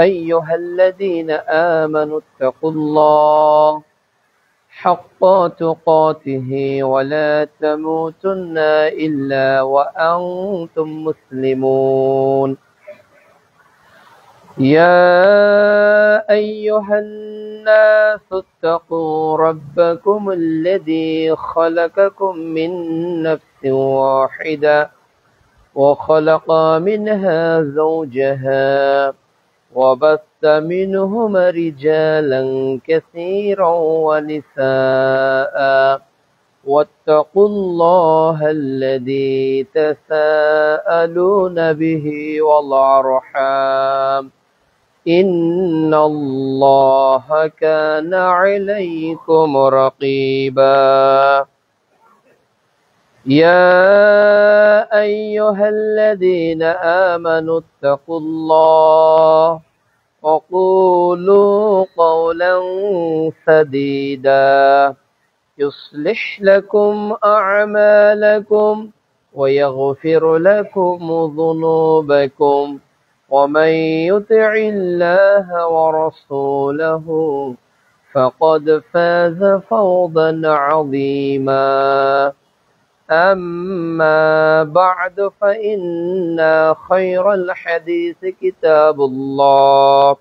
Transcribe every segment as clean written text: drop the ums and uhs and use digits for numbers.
أيها الذين آمنوا اتقوا الله حق تقاته ولا تموتن إلا وأنتم مسلمون يا أيها الناس اتقوا ربكم الذي خلقكم من نفس واحدة وخلق منها زوجها وبث منهما رجالا كثيرا ونساء واتقوا الله الذي تساءلون به والأرحام إن الله كان عليكم رقيبا يا أيها الذين آمنوا اتقوا الله وقولوا قولا سديدا يصلح لكم أعمالكم ويغفر لكم ذنوبكم ومن يطع الله ورسوله فقد فاز فوزا عظيما أما بعد فإن خير الحديث كتاب الله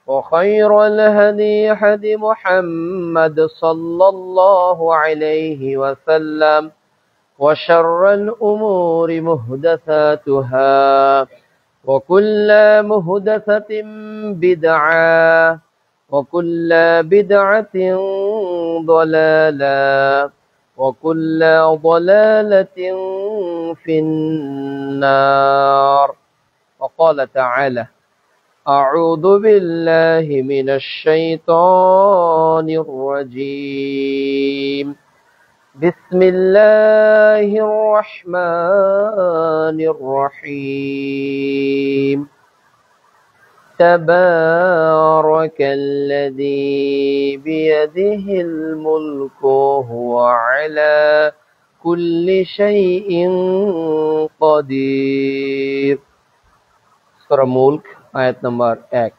وخير الهدي هدي محمد صلى الله عليه وسلم وشر الأمور محدثاتها وكل محدثة بدعة وكل بدعة ضلالة وكل ضلالة في النار. وقال تعالى أعوذ بالله من الشيطان الرجيم بسم الله الرحمن الرحيم تبارك الذي بيده الملك وهو على كل شيء قدير। সূরা মুলক আয়াত নম্বর 1।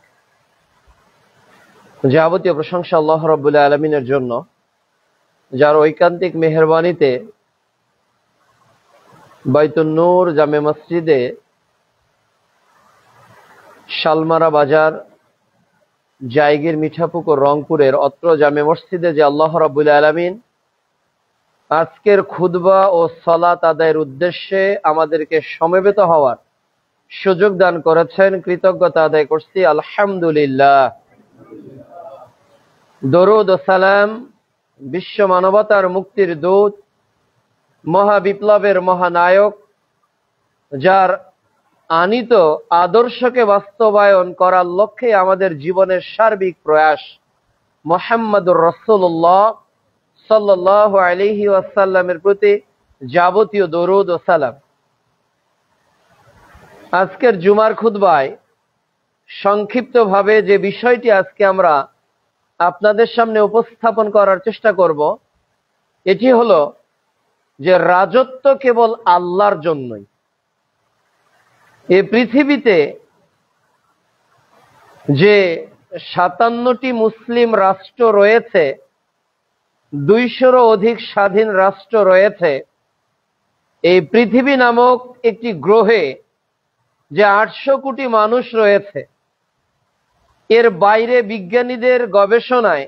যাবতীয় প্রশংসা আল্লাহ রাব্বুল আলামিনের জন্য, যার ঐকান্তিক মেহেরবানিতে বাইতুন নূর জামে মসজিদে শালমারা বাজার জায়গির মিঠাপুকুর রংপুরের অত্র জামে মসজিদে যে আল্লাহ রাব্বুল আলামিন আজকের খুতবা ও সালাত আদায়ের উদ্দেশ্যে আমাদেরকে সমবেত হওয়ার সুযোগ দান করেছেন, কৃতজ্ঞতা আদায় করছি আলহামদুলিল্লাহ। দরুদ ও সালাম বিশ্ব মানবতার মুক্তির দূত, মহাবিপ্লবের মহানায়ক, যার আনিত আদর্শকে বাস্তবায়ন করার লক্ষ্যে আমাদের জীবনের সার্বিক প্রয়াস মুহাম্মদুর রাসূলুল্লাহ সাল্লাল্লাহু আলাইহি ওয়াসাল্লামের প্রতি যাবতীয় দরুদ ও সালাম। আজকের জুমার খুতবায় সংক্ষিপ্তভাবে যে বিষয়টি আজকে আমরা আপনাদের সামনে উপস্থাপন করার চেষ্টা করব, এটি হলো যে রাজত্ব কেবল আল্লাহর জন্যই। এই পৃথিবীতে যে 57টি মুসলিম রাষ্ট্র রয়েছে, 200-রও অধিক স্বাধীন রাষ্ট্র রয়েছে, এই পৃথিবী নামক একটি গ্রহে যে 800 কোটি মানুষ রয়েছে, এর বাইরে বিজ্ঞানীদের গবেষণায়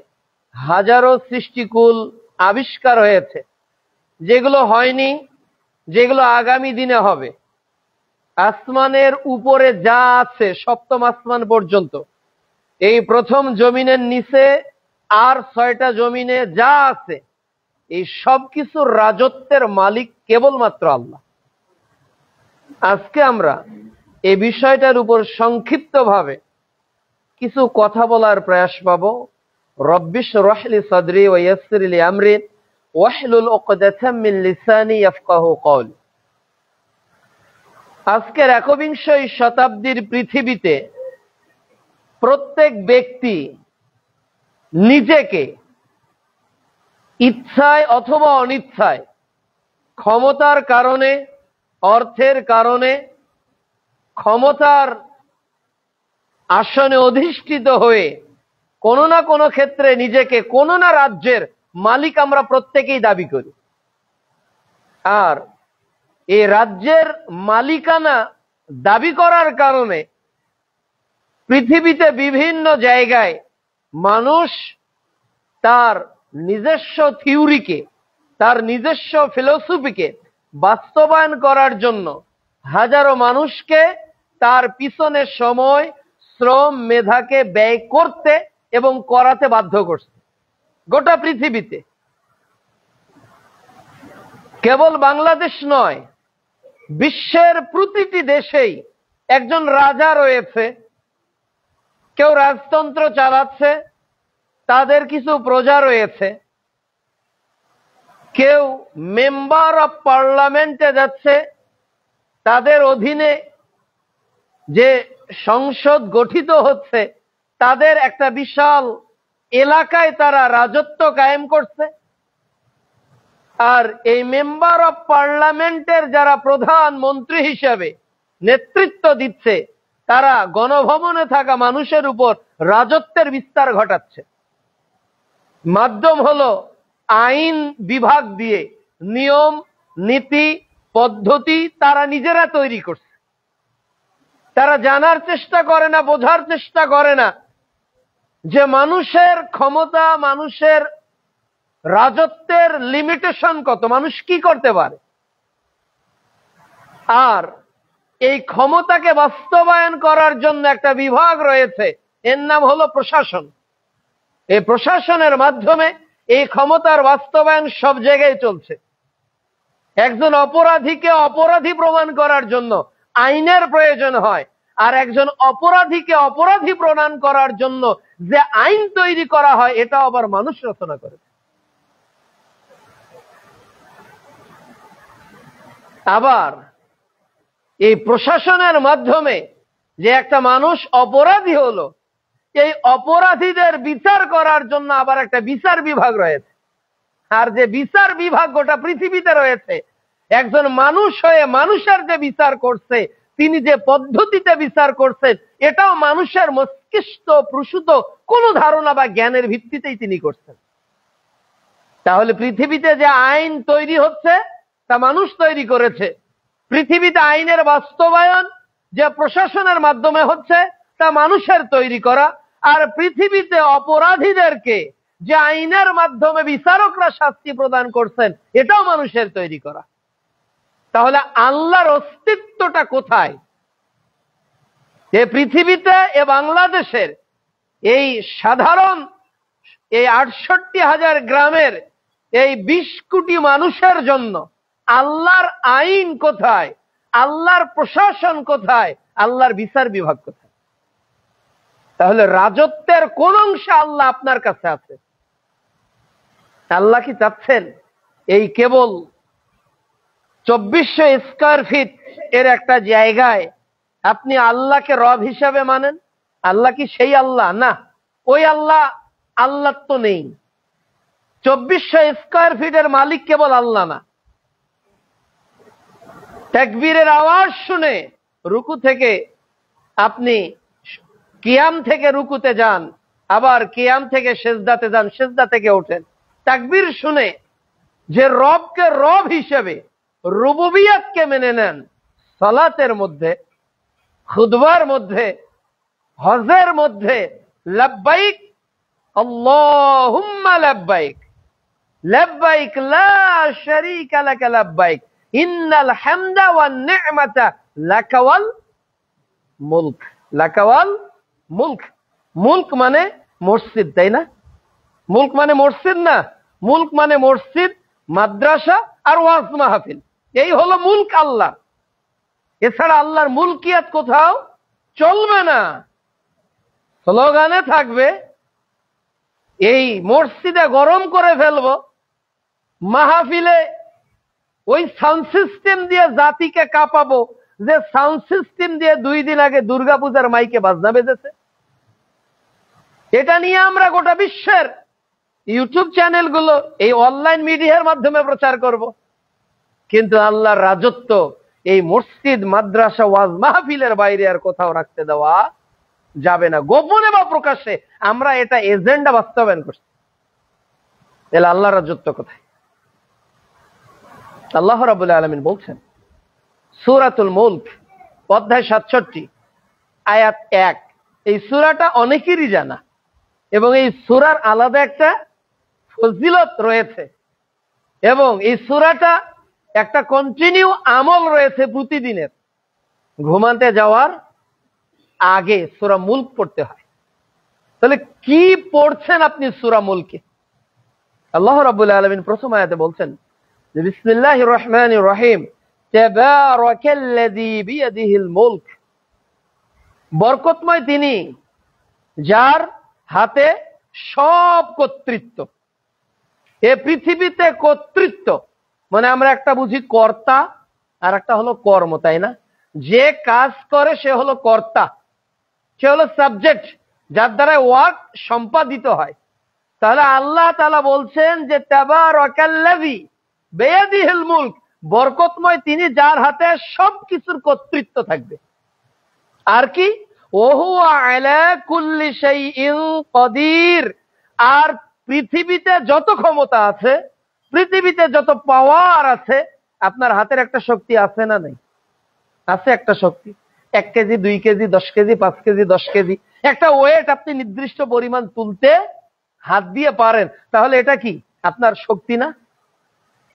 হাজারো সৃষ্টিকুল আবিষ্কার হয়েছে, যেগুলো হয়নি, যেগুলো আগামী দিনে হবে। আসমানের উপরে যা আছে, সপ্তম আসমান পর্যন্ত, এই প্রথম জমিনের নিচে আর 6টা জমিনে যা আছে, এই সব কিছুর রাজত্বের মালিক কেবলমাত্র আল্লাহ। আজকে আমরা এই বিষয়টার উপর সংক্ষিপ্তভাবে কিছু কথা বলার প্রয়াস পাবো। রব্বিশ রহলি সদরি ওয়া ইয়াসসির লি আমরি ওয়াহলুল উকদাতাম মিন লিসানি ইয়াফকাহু কওলি। আজকের একবিংশ শতাব্দীর পৃথিবীতে প্রত্যেক ব্যক্তি নিজেকে ইচ্ছায় অথবা অনিচ্ছায়, ক্ষমতার কারণে, অর্থের কারণে, ক্ষমতার আসনে অধিষ্ঠিত হয়ে কোনো না কোনো ক্ষেত্রে নিজেকে কোনো না রাজ্যের মালিক আমরা প্রত্যেকেই দাবি করি। আর এই রাজ্যের মালিকানা দাবি করার কারণে পৃথিবীতে বিভিন্ন জায়গায় মানুষ তার নিজস্ব থিওরিকে, তার নিজস্ব ফিলোসফিকে বাস্তবায়ন করার জন্য হাজারো মানুষকে তার পিছনে সময়, শ্রম, মেধাকে ব্যয় করতে এবং করাতে বাধ্য করছে গোটা পৃথিবীতে। কেবল বাংলাদেশ নয়, বিশ্বের প্রতিটি দেশেই একজন রাজা রয়েছে, কেউ রাজতন্ত্র চালাচ্ছে, তাদের কিছু প্রজা রয়েছে, কেউ মেম্বার অফ পার্লামেন্টে যাচ্ছে, তাদের অধীনে যে সংসদ গঠিত হচ্ছে তাদের একটা বিশাল এলাকায় তারা রাজত্ব কায়েম করছে। আর এই মেম্বার অফ পার্লামেন্টের যারা প্রধানমন্ত্রী হিসেবে নেতৃত্ব দিচ্ছে তারা গণভবনে থাকা মানুষের উপর রাজত্বের বিস্তার ঘটাচ্ছে। মাধ্যম হলো আইন বিভাগ দিয়ে নিয়ম, নীতি, পদ্ধতি তারা নিজেরা তৈরি করছে। তারা জানার চেষ্টা করে না, বোঝার চেষ্টা করে না যে মানুষের ক্ষমতা, মানুষের রাজত্বের লিমিটেশন কত, মানুষ কি করতে পারে। আর এই ক্ষমতাকে বাস্তবায়ন করার জন্য একটা বিভাগ রয়েছে, এর নাম হলো প্রশাসন। এই প্রশাসনের মাধ্যমে এই ক্ষমতার বাস্তবায়ন সব জায়গায় চলছে। একজন অপরাধীকে অপরাধী প্রমাণ করার জন্য আইনের প্রয়োজন হয়, আর একজন অপরাধীকে অপরাধী প্রমাণ করার জন্য যে আইন তৈরি করা হয় এটা আবার মানুষ রচনা করে। আবার এই প্রশাসনের মাধ্যমে যে একটা মানুষ অপরাধী হলো, এই অপরাধীদের বিচার করার জন্য আবার একটা বিচার বিভাগ রয়েছে। আর যে বিচার বিভাগ গোটা পৃথিবীতে রয়েছে, একজন মানুষ হয়ে মানুষের যে বিচার করছে, তিনি যে পদ্ধতিতে বিচার করছেন, এটাও মানুষের মস্তিষ্ক প্রসূত কোন ধারণা বা জ্ঞানের ভিত্তিতেই তিনি করছেন। তাহলে পৃথিবীতে যে আইন তৈরি হচ্ছে তা মানুষ তৈরি করেছে। পৃথিবীতে আইনের বাস্তবায়ন যে প্রশাসনের মাধ্যমে হচ্ছে তা মানুষের তৈরি করা। আর পৃথিবীতে অপরাধীদেরকে যে আইনের মাধ্যমে বিচারকরা শাস্তি প্রদান করছেন, এটাও মানুষের তৈরি করা। তাহলে আল্লাহর অস্তিত্বটা কোথায়? এ পৃথিবীতে, এ বাংলাদেশের এই সাধারণ এই ৬৮,০০০ গ্রামের এই ২০ কোটি মানুষের জন্য আল্লাহর আইন কোথায়? আল্লাহর প্রশাসন কোথায়? আল্লাহর বিচার বিভাগ কোথায়? তাহলে রাজত্বের কোন অংশে আল্লাহ আপনার কাছে আছে? আল্লাহ কি চাচ্ছেন এই কেবল ২৪০০ স্কয়ার ফিট এর একটা জায়গায় আপনি আল্লাহকে রব হিসাবে মানেন? আল্লাহ কি সেই আল্লাহ? না, ওই আল্লাহ আল্লাহ তো নেই। ২৪০০ স্কয়ার ফিটের মালিক কেবল আল্লাহ না। তাকবীরের আওয়াজ শুনে রুকু থেকে আপনি কিয়াম থেকে রুকুতে যান, আবার কিয়াম থেকে সেজদাতে যান, সেজদা থেকে ওঠেন। তাকবীর শুনে যে রবকে রব হিসেবে, রুবুবিয়তকে মেনে নেন, সালাতের মধ্যে, খুতবার মধ্যে, হজের মধ্যে লাব্বাইক আল্লাহুম্মা লাব্বাইক, লাব্বাইক লা শারীকা লাকা লাব্বাইক, ইন্নাল হামদা ওয়ান নি'মাতা লাকা ওয়াল মুলক। লাকা ওয়াল মুলক। মুলক মানে মসজিদ, তাই না? মুলক মানে মসজিদ না, মুলক মানে মসজিদ, মাদ্রাসা আর ওয়াজ মাহফিল, এই হলো মুলক আল্লাহ। এছাড়া আল্লাহর মুলকিয়াত কোথাও চলবে না। স্লোগানে থাকবে এই মসজিদে গরম করে ফেলবো, মাহফিলে ওই সাউন্ড সিস্টেম দিয়ে জাতিকে কাঁপাবো, যে সাউন্ড সিস্টেম দিয়ে ২ দিন আগে দুর্গাপূজার মাইকে বাজনা বেজেছে। এটা নিয়ে আমরা গোটা বিশ্বের ইউটিউব চ্যানেলগুলো, এই অনলাইন মিডিয়ার মাধ্যমে প্রচার করব। কিন্তু আল্লাহর রাজত্ব এই মসজিদ, মাদ্রাসা, ওয়াজ মাহফিলের বাইরে আর কোথাও রাখতে দেওয়া যাবে না, গোপনে বা প্রকাশ্যে আমরা এটা এজেন্ডা বাস্তবায়ন করছি। তাহলে আল্লাহর রাজত্ব কোথায়? আল্লাহ রাব্বুল আলামিন বলছেন সূরাতুল মুলক অধ্যায় 67 আয়াত 1। এই সূরাটা অনেকেরই জানা এবং এই সূরার আলাদা একটা ফজিলত রয়েছে এবং এই সূরাটা একটা কন্টিনিউ আমল রয়েছে প্রতিদিনের। ঘুমাতে যাওয়ার আগে সূরা মুলক পড়তে হয়। তাহলে কি পড়ছেন আপনি সূরা মুলকে? আল্লাহ রাব্বুল আলামিন প্রথম আয়াতে বলছেন যে বিসমিল্লাহির রহমানির রহিম তাবারাকাল্লাযী বিয়াদিহিল মুলক। বরকতময় তিনি যার হাতে সব কর্তৃত্ব। এ পৃথিবীতে কর্তৃত্ব মানে আমরা একটা বুঝি কর্তা আর একটা হলো কর্ম, তাই না? যে কাজ করে সে হলো কর্তা, সে হলো সাবজেক্ট, যার দ্বারা ওয়ার্ক সম্পাদিত হয়। তাহলে আল্লাহ তাআলা বলছেন যে তাবারাকাল্লাযী বিয়াদিহিল মুলক, বরকতময় তিনি যার হাতে সবকিছুর কর্তৃত্ব থাকবে। আর কি ওহুয়া আলা কুল্লি শাইইন কাদির, আর পৃথিবীতে যত ক্ষমতা আছে, পৃথিবীতে যত পাওয়ার আছে, আপনার হাতের একটা শক্তি আছে না নাই? আছে একটা শক্তি। 1 KG 2 KG 10 KG 5 KG 10 KG একটা ওয়েট আপনি নির্দিষ্ট পরিমাণ তুলতে হাত দিয়ে পারেন, তাহলে এটা কি আপনার শক্তি না?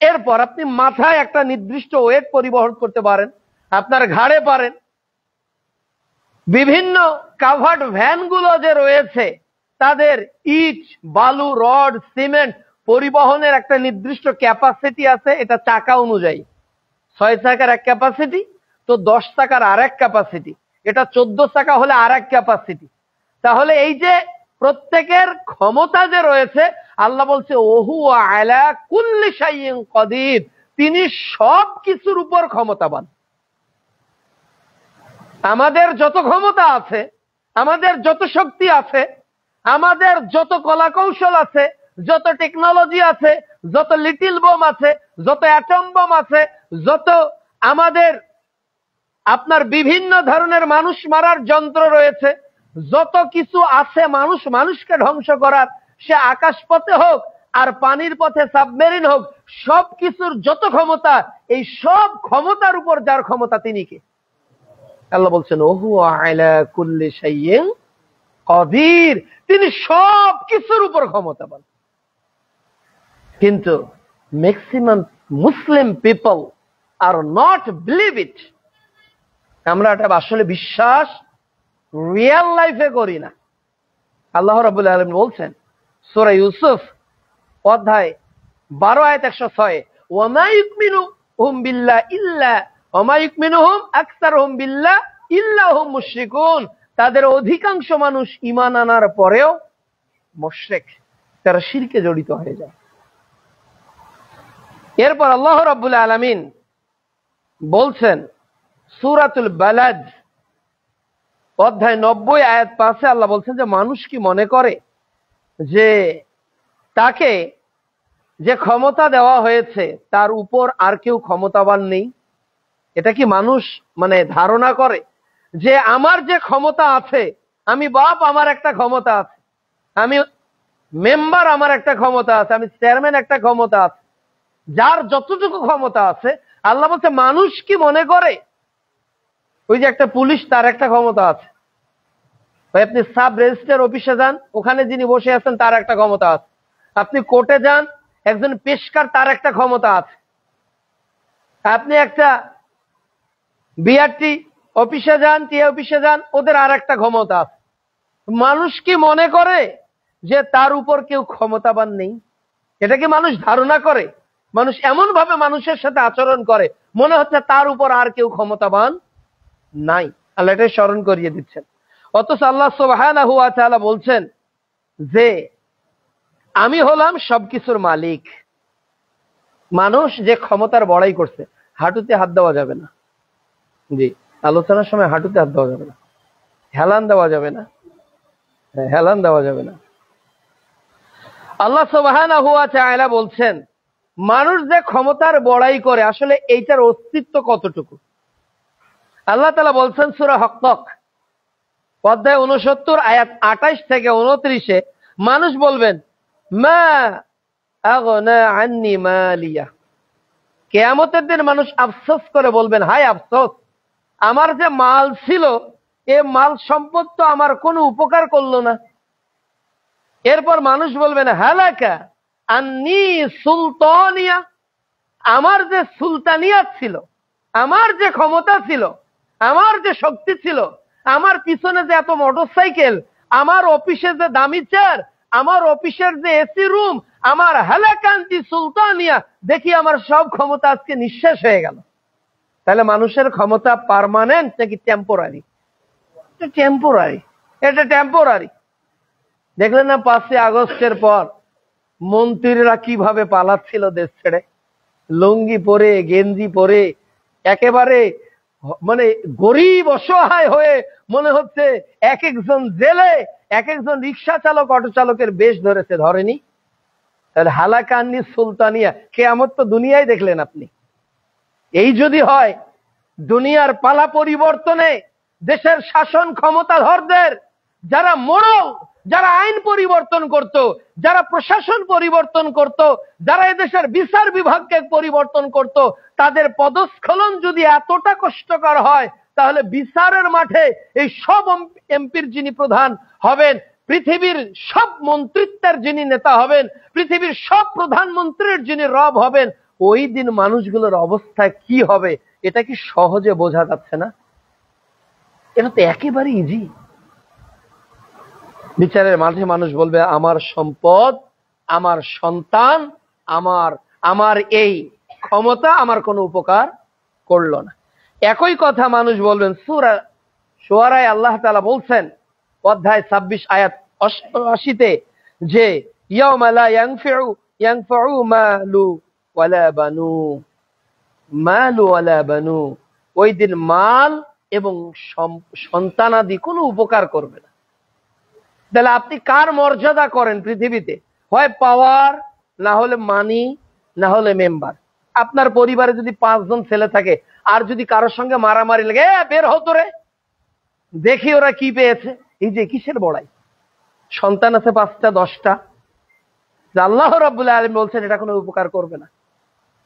এরপর আপনি মাথায় একটা নির্দিষ্ট ওয়েট পরিবহন করতে পারেন, আপনার ঘাড়ে পারেন। বিভিন্ন কাভার্ড ভ্যান গুলো যে রয়েছে তাদের ইট বালু রড সিমেন্ট পরিবহনের একটা নির্দিষ্ট ক্যাপাসিটি আছে, এটা চাকা অনুযায়ী। 6 চাকার এক ক্যাপাসিটি, তো 10 চাকার আর এক ক্যাপাসিটি, এটা 14 চাকা হলে আর এক ক্যাপাসিটি। তাহলে এই যে প্রত্যেকের ক্ষমতা যে রয়েছে, আল্লাহ বলছে ওহু আলা কুল্লি শাইইন কাদির, তিনি সব কিছুর উপর ক্ষমতাবান। আমাদের যত ক্ষমতা আছে, আমাদের যত শক্তি আছে, আমাদের যত কলা কৌশল আছে, যত টেকনোলজি আছে, যত লিটিল বোম আছে, যত অ্যাটম বোম আছে, যত আমাদের আপনার বিভিন্ন ধরনের মানুষ মারার যন্ত্র রয়েছে, যত কিছু আছে মানুষ মানুষকে ধ্বংস করার, সে আকাশ পথে হোক আর পানির পথে সাবমেরিন হোক, সব কিছুর যত ক্ষমতা, এই সব ক্ষমতার উপর যার ক্ষমতা তিনি কে? আল্লাহ বলছেন ওহু আলা কুল্লি শাইইন কাদির, তিনি সব কিছুর উপর ক্ষমতাবান। কিন্তু maximum Muslim people are not believe it. আমরা এটা আসলে বিশ্বাস রিয়েল লাইফে করি না। আল্লাহ রাব্বুল আলামিন বলছেন সূরা ইউসুফ অধ্যায় 12 আয়াত 106 ওয়ামা ইউমিনুহুম বিল্লাহ ইল্লা ওয়ামা ইউমিনুহুম আকসারুহুম বিল্লাহ ইল্লা হুম মুশরিকুন, তাদের অধিকাংশ মানুষ ঈমান আনার পরেও মুশরিক, তারা শিরকে জড়িত হয়ে যায়। এরপর আল্লাহ রাব্বুল আলামিন বলছেন সূরাতুল বালাদ অধ্যায় 90 আয়াত 5 আল্লাহ বলছেন যে মানুষ কি মনে করে যে তাকে যে ক্ষমতা দেওয়া হয়েছে তার উপর আর কেউ ক্ষমতাবান নেই? এটা কি মানুষ মানে ধারণা করে যে আমার যে ক্ষমতা আছে, আমি বাপ আমার একটা ক্ষমতা আছে, আমি মেম্বার আমার একটা ক্ষমতা আছে, আমি চেয়ারম্যান একটা ক্ষমতা আছে, যার যতটুকু ক্ষমতা আছে। আল্লাহ বলছে মানুষ কি মনে করে ওই যে একটা পুলিশ তার একটা ক্ষমতা আছে, আপনি সাব রেজিস্ট্রার অফিসে যান, ওখানে যিনি বসে আছেন তার একটা ক্ষমতা আছে, আপনি কোর্টে যান, একজন পেশকার তার একটা ক্ষমতা আছে, আপনি একটা বিআরটি অফিসে যান, টি অফিসে যান, ওদের আর একটা ক্ষমতা আছে। মানুষ কি মনে করে যে তার উপর কেউ ক্ষমতাবান নেই? এটা কি মানুষ ধারণা করে? মানুষ এমন ভাবে মানুষের সাথে আচরণ করে মনে হচ্ছে তার উপর আর কেউ ক্ষমতাবান নাই। আল্লাহ এটাই স্মরণ করিয়ে দিচ্ছেন। অথচ আল্লাহ সুবহানাহু ওয়া তাআলা বলছেন যে আমি হলাম সবকিছুর মালিক। মানুষ যে ক্ষমতার বড়াই করছে, হাঁটুতে হাত দেওয়া যাবে না। জি, আলোচনার সময় হাঁটুতে হাত দেওয়া যাবে না, হেলান দেওয়া যাবে না, হেলান দেওয়া যাবে না। আল্লাহ সুবহানাহু ওয়া তাআলা বলছেন মানুষ যে ক্ষমতার বড়াই করে আসলে এইটার অস্তিত্ব কতটুকু। আল্লাহ তাআলা বলছেন সূরা হক্ক অধ্যায় 69 আয়াত 28 থেকে 29-এ মানুষ বলবেন মা আগনা আন্নি মালিয়া। কিয়ামতের দিন মানুষ আফসোস করে বলবেন, হায় আফসোস, আমার যে মাল ছিল এ মাল সম্পদ তো আমার কোনো উপকার করলো না। এরপর মানুষ বলবেন হালাকা আন্নি সুলতানিয়া, আমার যে সুলতানিয়াত ছিল, আমার যে ক্ষমতা ছিল, আমার যে শক্তি ছিল, আমার পিছনে যে এত মোটরসাইকেল, আমার অফিসে যে দামি চেয়ার, আমার অফিসের যে এসি রুম, আমার হালাকান্তি সুলতানিয়া, দেখি আমার সব ক্ষমতা আজকে নিঃশেষ হয়ে গেল। তাহলে মানুষের ক্ষমতা পার্মানেন্ট নাকি টেম্পোরারি? টেম্পোরারি, এটা টেম্পোরারি। দেখলেন না 5 আগস্টের পর মন্ত্রীরা কিভাবে পালাচ্ছিল দেশ ছেড়ে, লুঙ্গি পরে গেঞ্জি পরে, একেবারে মানে গরিব অসহায় হয়ে, মনে হচ্ছে এক একজন জেলে, এক একজন রিক্সা চালক অটো চালকের বেশ ধরেছে, ধরেনি? তাহলে হালাকান্নি সুলতানিয়া, কিয়ামত তো দুনিয়ায় দেখলেন আপনি। এই যদি হয়, দুনিয়ার পালা পরিবর্তনে দেশের শাসন ক্ষমতাধরদের, যারা মোড়ল, যারা আইন পরিবর্তন করত, যারা প্রশাসন পরিবর্তন করত, যারা এদেশের বিচার বিভাগকে পরিবর্তন করত, তাদের পদস্খলন যদি এতটা কষ্টকর হয়, তাহলে বিচারের মাঠে এই সব এমপির যিনি প্রধান হবেন, পৃথিবীর সব মন্ত্রিত্বের যিনি নেতা হবেন, পৃথিবীর সব প্রধানমন্ত্রীর যিনি রব হবেন, ওই দিন মানুষগুলোর অবস্থা কি হবে, এটা কি সহজে বোঝা যাচ্ছে না? এটা তো একেবারে ইজি। বিচারের মাঠে মানুষ বলবে আমার সম্পদ, আমার সন্তান, আমার এই ক্ষমতা আমার কোনো উপকার করলো না। একই কথা মানুষ বলবেন সূরা শুআরায় আল্লাহ তাআলা বলছেন অধ্যায় 26 আয়াত 88-তে যে ইয়াউমা লা ইয়ানফাউ মালু ওয়ালা বানু, ওই দিন মাল এবং সন্তানাদি কোনো উপকার করবে না। তাহলে আপনি কার মর্যাদা করেন পৃথিবীতে? হয় পাওয়ার, না হলে মানি, না হলে মেম্বার। আপনার পরিবারে যদি 5 জন ছেলে থাকে, আর যদি কারোর সঙ্গে মারামারি লাগে, বের হতো রে, দেখি ওরা কি পেয়েছে, এই যে কিসের বড়াই? সন্তান আছে 5টা 10টা, আল্লাহ রাব্বুল আলামিন বলছেন এটা কোনো উপকার করবে না।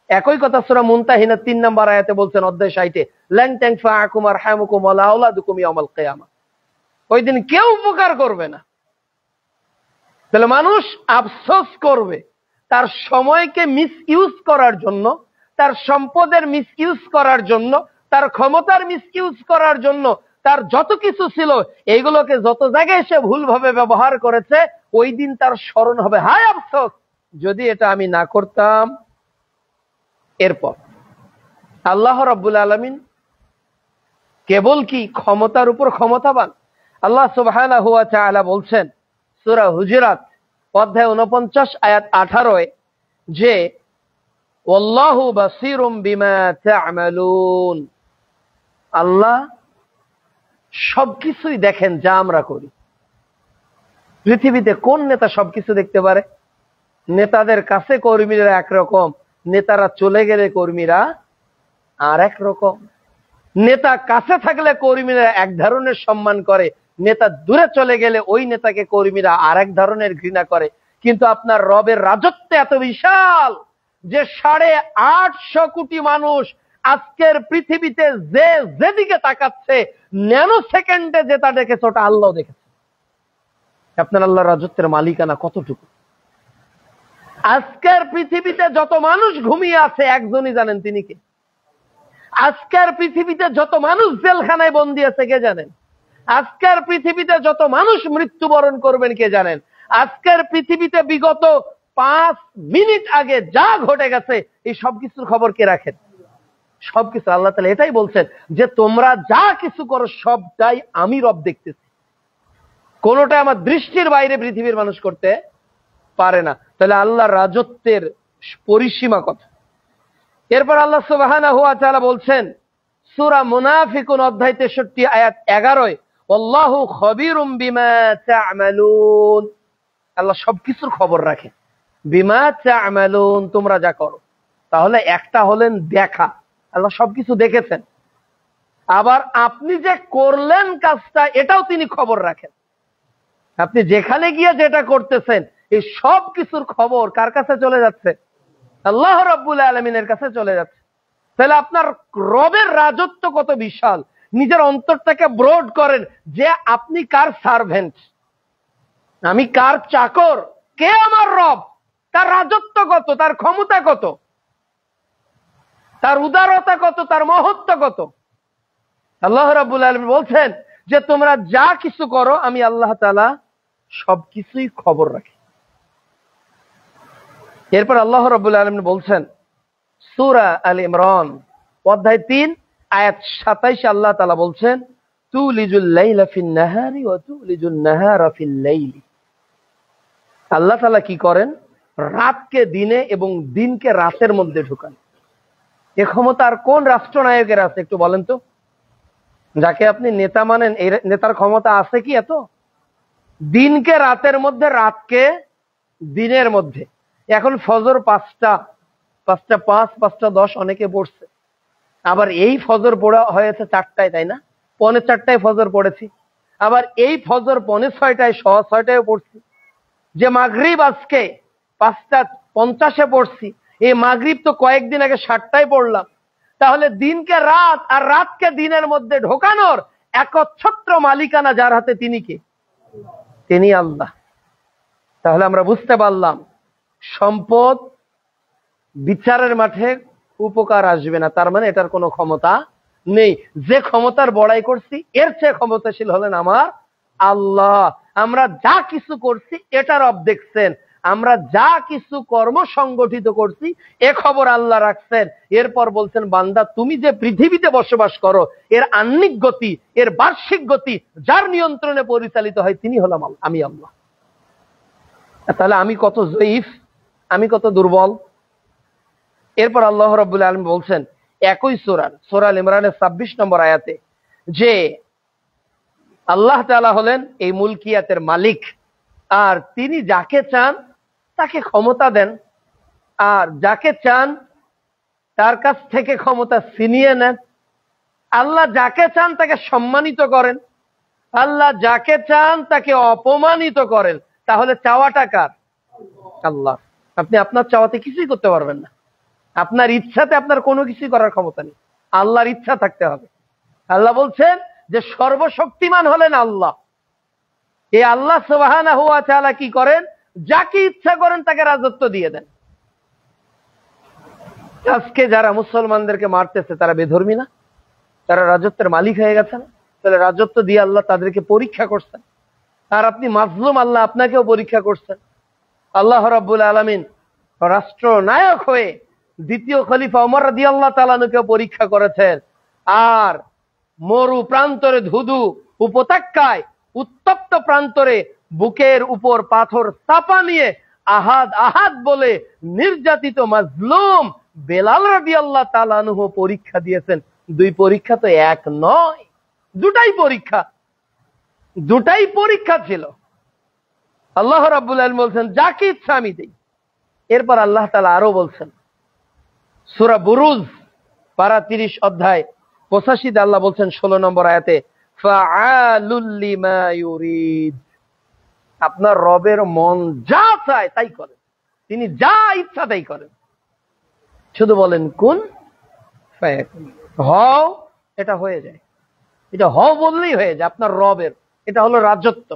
একই কথা সূরা মুনতাহিনা 3 নম্বর আয়াতে বলছেন অধ্যায় 60-এ লান তানফাআকুম আরহামুকুম ওয়ালা আওলাদুকুম ইয়াউমাল কিয়ামা, ওই দিন কেউ উপকার করবে না। তাহলে মানুষ আফসোস করবে তার সময়কে মিসইউজ করার জন্য, তার সম্পদের মিসইউজ করার জন্য, তার ক্ষমতার মিসইউজ করার জন্য, তার যত কিছু ছিল এইগুলোকে যত জায়গায় সে ভুলভাবে ব্যবহার করেছে, ওই দিন তার স্মরণ হবে, হায় আফসোস, যদি এটা আমি না করতাম। এরপর আল্লাহ রাব্বুল আলামিন কেবল কি ক্ষমতার উপর ক্ষমতাবান? আল্লাহ সুবহানাহু ওয়া তাআলা বলছেন সূরা হুজুরাত অধ্যায় 49 আয়াত 18 যে ওয়াল্লাহু বাসীরুম বিমা তা'মালুন, আল্লাহ সবকিছুই দেখেন যা আমরা করি। পৃথিবীতে কোন নেতা সবকিছু দেখতে পারে? নেতাদের কাছে কর্মীরা একরকম, নেতারা চলে গেলে কর্মীরা আর এক রকম। নেতা কাছে থাকলে কর্মীরা এক ধরনের সম্মান করে, নেতা দূরে চলে গেলে ওই নেতাকে কর্মীরা আর এক ধরনের ঘৃণা করে। কিন্তু আপনার রবের রাজত্ব এত বিশাল যে 850 কোটি মানুষ আজকের পৃথিবীতে যে যেদিকে তাকাচ্ছে, ন্যানো সেকেন্ডে যেটা দেখেছে ওটা আল্লাহ দেখেছে। আপনার আল্লাহর রাজত্বের মালিকানা কতটুকু? আজকের পৃথিবীতে যত মানুষ ঘুমিয়ে আছে একজনই জানেন, তিনি কে? আজকের পৃথিবীতে যত মানুষ জেলখানায় বন্দী আছে কে জানেন? আজকের পৃথিবীতে যত মানুষ মৃত্যুবরণ করবেন কে জানেন? আজকের পৃথিবীতে বিগত 5 মিনিট আগে যা ঘটে গেছে এই সবকিছুর খবর কে রাখেন? সবকিছু আল্লাহ তাআলা এটাই বলছেন যে তোমরা যা কিছু করো সবটাই আমি রব দেখতেছি, কোনোটা আমার দৃষ্টির বাইরে পৃথিবীর মানুষ করতে পারে না। তাহলে আল্লাহর রাজত্বের পরিসীমা কত? এরপর আল্লাহ সুবহানাহু ওয়া তাআলা বলছেন সূরা মুনাফিকুন অধ্যায় 63 আয়াত 11, আল্লাহু খবীরুম বিমা তা'মালুন, আল্লাহ সবকিছুর খবর রাখে। বিমা তা'মালুন, তোমরা যা করো। তাহলে একটা হলেন দেখা, আল্লাহ সবকিছু দেখেছেন। আবার আপনি যে করলেন কাজটা এটাও তিনি খবর রাখেন। আপনি যেখানে গিয়ে যেটা করতেছেন এই সব কিছুর খবর কার কাছে চলে যাচ্ছে? আল্লাহ রাব্বুল আলামিনের কাছে চলে যাচ্ছে। তাহলে আপনার রবের রাজত্ব কত বিশাল। নিজের অন্তরটাকে ব্রড করেন যে আপনি কার সার্ভেন্ট, আমি কার চাকর, কে আমার রব, তার রাজত্ব কত, তার ক্ষমতা কত, তার উদারতা কত, তার মহত্ব কত। আল্লাহ রাব্বুল আলামিন বলছেন যে তোমরা যা কিছু করো আমি আল্লাহ তাআলা সবকিছুই খবর রাখি। এরপর আল্লাহ রাব্বুল আলামিন বলছেন সূরা আল ইমরান অধ্যায় 3 আয়াত 27 আল্লাহ তাআলা বলছেন তুলিজুল লাইলা ফিন নাহারি ওয়া তুলিজুন নাহারা ফিল লাইলি। আল্লাহ তাআলা কি করেন? রাতকে দিনে এবং দিনকে রাতের মধ্যে ঢুকান। এ ক্ষমতা আর কোন রাষ্ট্রনায়কের আছে একটু বলেন তো? যাকে আপনি নেতা মানেন এই নেতার ক্ষমতা আছে কি এত? দিনকে রাতের মধ্যে, রাতকে দিনের মধ্যে। এখন ফজর 5টা 5:05 5:10 অনেকে পড়ছে, আবার এই ফজর পড়া হয়েছে 4টায়, তাই না? 4:45 ফজর পড়েছি, আবার এই ফজর 6:45 6:30 পড়ছি। যে মাগরিব আজকে 5:50 পড়ছি, এই মাগরিব তো কয়েকদিন আগে 7টায় পড়লাম। তাহলে দিনকে রাত আর রাতকে দিনের মধ্যে ঢোকানোর একচ্ছত্র মালিকানা যার হাতে তিনি কে? তিনি আল্লাহ। তাহলে আমরা বুঝতে পারলাম সম্পদ বিচারের মাঠে উপকার আসবে না, তার মানে এটার কোনো ক্ষমতা নেই। যে ক্ষমতার বড়াই করছি এর চেয়ে ক্ষমতাশীল হলেন আমার আল্লাহ। আমরা যা কিছু করছি এটা রব দেখছেন, আমরা যা কিছু কর্ম সংগঠিত করছি এ খবর আল্লাহ রাখছেন। এরপর বলছেন বান্দা তুমি যে পৃথিবীতে বসবাস করো এর আহ্নিক গতি, এর বার্ষিক গতি যার নিয়ন্ত্রণে পরিচালিত হয় তিনি হলাম আমি আল্লাহ। তাহলে আমি কত জয়ীফ, আমি কত দুর্বল। এরপর আল্লাহ রাব্বুল আলামিন বলছেন একই সূরা আল ইমরানের 26 নম্বর আয়াতে যে আল্লাহ তাআলা হলেন এই মুলকিয়াতের মালিক, আর তিনি যাকে চান তাকে ক্ষমতা দেন, আর যাকে চান তার কাছ থেকে ক্ষমতা ছিনিয়ে নেন। আল্লাহ যাকে চান তাকে সম্মানিত করেন, আল্লাহ যাকে চান তাকে অপমানিত করেন। তাহলে চাওয়াটা কার? আল্লাহ। আপনি আপনার চাওয়াতে কিছুই করতে পারবেন না, আপনার ইচ্ছাতে আপনার কোনো কিছুই করার ক্ষমতা নেই, আল্লাহর ইচ্ছা থাকতে হবে। আল্লাহ বলছেন যে সর্বশক্তিমান হলেন আল্লাহ। এই আল্লাহ সুবহানাহু ওয়া তাআলা কি করেন? যাকে ইচ্ছা করেন তাকে রাজত্ব দিয়ে দেন। আজকে যারা মুসলমানদেরকে মারতেছে তারা বেধর্মী না? তারা রাজত্বের মালিক হয়ে গেছে না? তাহলে রাজত্ব দিয়ে আল্লাহ তাদেরকে পরীক্ষা করছেন। আর আপনি মাজলুম, আল্লাহ আপনাকেও পরীক্ষা করছেন। আল্লাহ রাব্বুল আলামিন রাষ্ট্রনায়ক হয়ে দ্বিতীয় খলিফা ওমর রাদিয়াল্লাহু তাআলা আনহুকে পরীক্ষা করেছেন। আর মরু প্রান্তরে ধুধু উপত্যকায় উত্তপ্ত প্রান্তরে বুকের উপর পাথর চাপা নিয়ে আহাদ আহাদ বলে নির্যাতিত মাজলুম বেলাল রাদিয়াল্লাহু তাআলা আনহু পরীক্ষা দিয়েছেন। দুই পরীক্ষা তো এক নয়, দুটাই পরীক্ষা ছিল। আল্লাহ রাব্বুল আলামিন বলছেন যাকে ইচ্ছা আমি দেই। এরপর আল্লাহ তাআলা আরো বলছেন সূরা বুরুজ পারা 30 অধ্যায় 85 আল্লাহ বলছেন 16 নম্বর আয়াতে ফাআলুল লিমা ইউরিদ। আপনার রবের মন যা চায় তাই করেন, তিনি যা ইচ্ছা তাই করেন। শুধু বলেন কুন ফায়াকুন, হও, এটা হয়ে যায়। এটা হও বললেই হয়ে যায়। আপনার রবের এটা হলো রাজত্ব,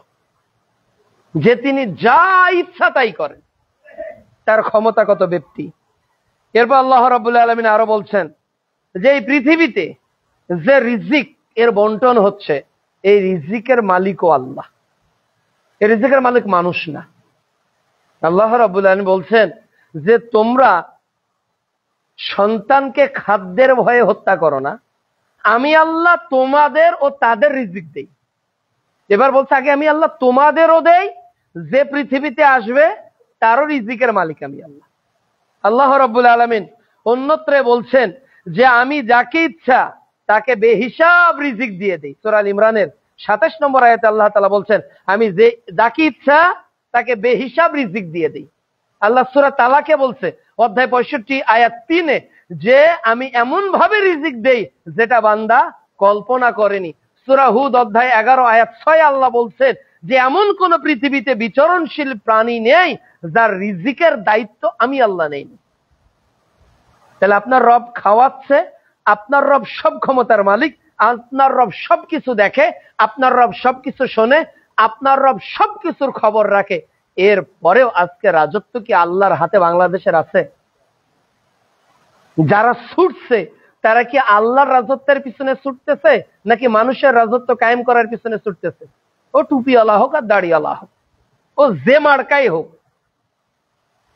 যে তিনি যা ইচ্ছা তাই করেন। তার ক্ষমতা কত ব্যক্তি। এরপর আল্লাহ রাব্বুল আলামিন আরো বলছেন যে এই পৃথিবীতে যে রিজিক এর বন্টন হচ্ছে এই রিজিকের মালিকও আল্লাহ, এই রিজিকের মালিক মানুষ না। আল্লাহ রাব্বুল আলামিন বলছেন যে তোমরা সন্তানকে খাদ্যের ভয়ে হত্যা করো না, আমি আল্লাহ তোমাদের ও তাদের রিজিক দেই। এবার বলছে আগে আমি আল্লাহ তোমাদেরও দেই, যে পৃথিবীতে আসবে তারও রিজিকের মালিক আমি আল্লাহ। আল্লাহ রাব্বুল আলামিন অন্যত্রে বলছেন যে আমি যাকে ইচ্ছা তাকে বেহিসাব রিজিক দিয়ে দেই। সূরা আল ইমরানের 27 নম্বর আয়াতে আল্লাহ তাআলা বলছেন আমি যাকে ইচ্ছা তাকে বেহিসাব রিজিক দিয়ে দেই। আল্লাহ সূরা তালাকে বলছে অধ্যায় 65 আয়াত 3 যে আমি এমন ভাবে রিজিক দেই যেটা বান্দা কল্পনা করেনি। সূরা হুদ অধ্যায় 11 আয়াত 6 আল্লাহ বলছেন যে এমন কোন পৃথিবীতে বিচরণশীল প্রাণী নেই যার রিজিকের দায়িত্ব আমি আল্লাহ নেই। তাহলে আপনার রব খাওয়াচ্ছে, আপনার রব সব ক্ষমতার মালিক, আপনার রব সবকিছু দেখে, আপনার রব সবকিছু শোনে, আপনার রব সবকিছুর খবর রাখে। এর পরেও আজকে রাজত্ব কি আল্লাহর হাতে বাংলাদেশের আছে? যারা ছুটছে তারা কি আল্লাহর রাজত্বের পিছনে ছুটতেছে নাকি মানুষের রাজত্ব কায়েম করার পিছনে ছুটতেছে? ও টুপিওয়ালা হোক আর দাড়িওয়ালা হোক, ও যে মার্কাই হোক,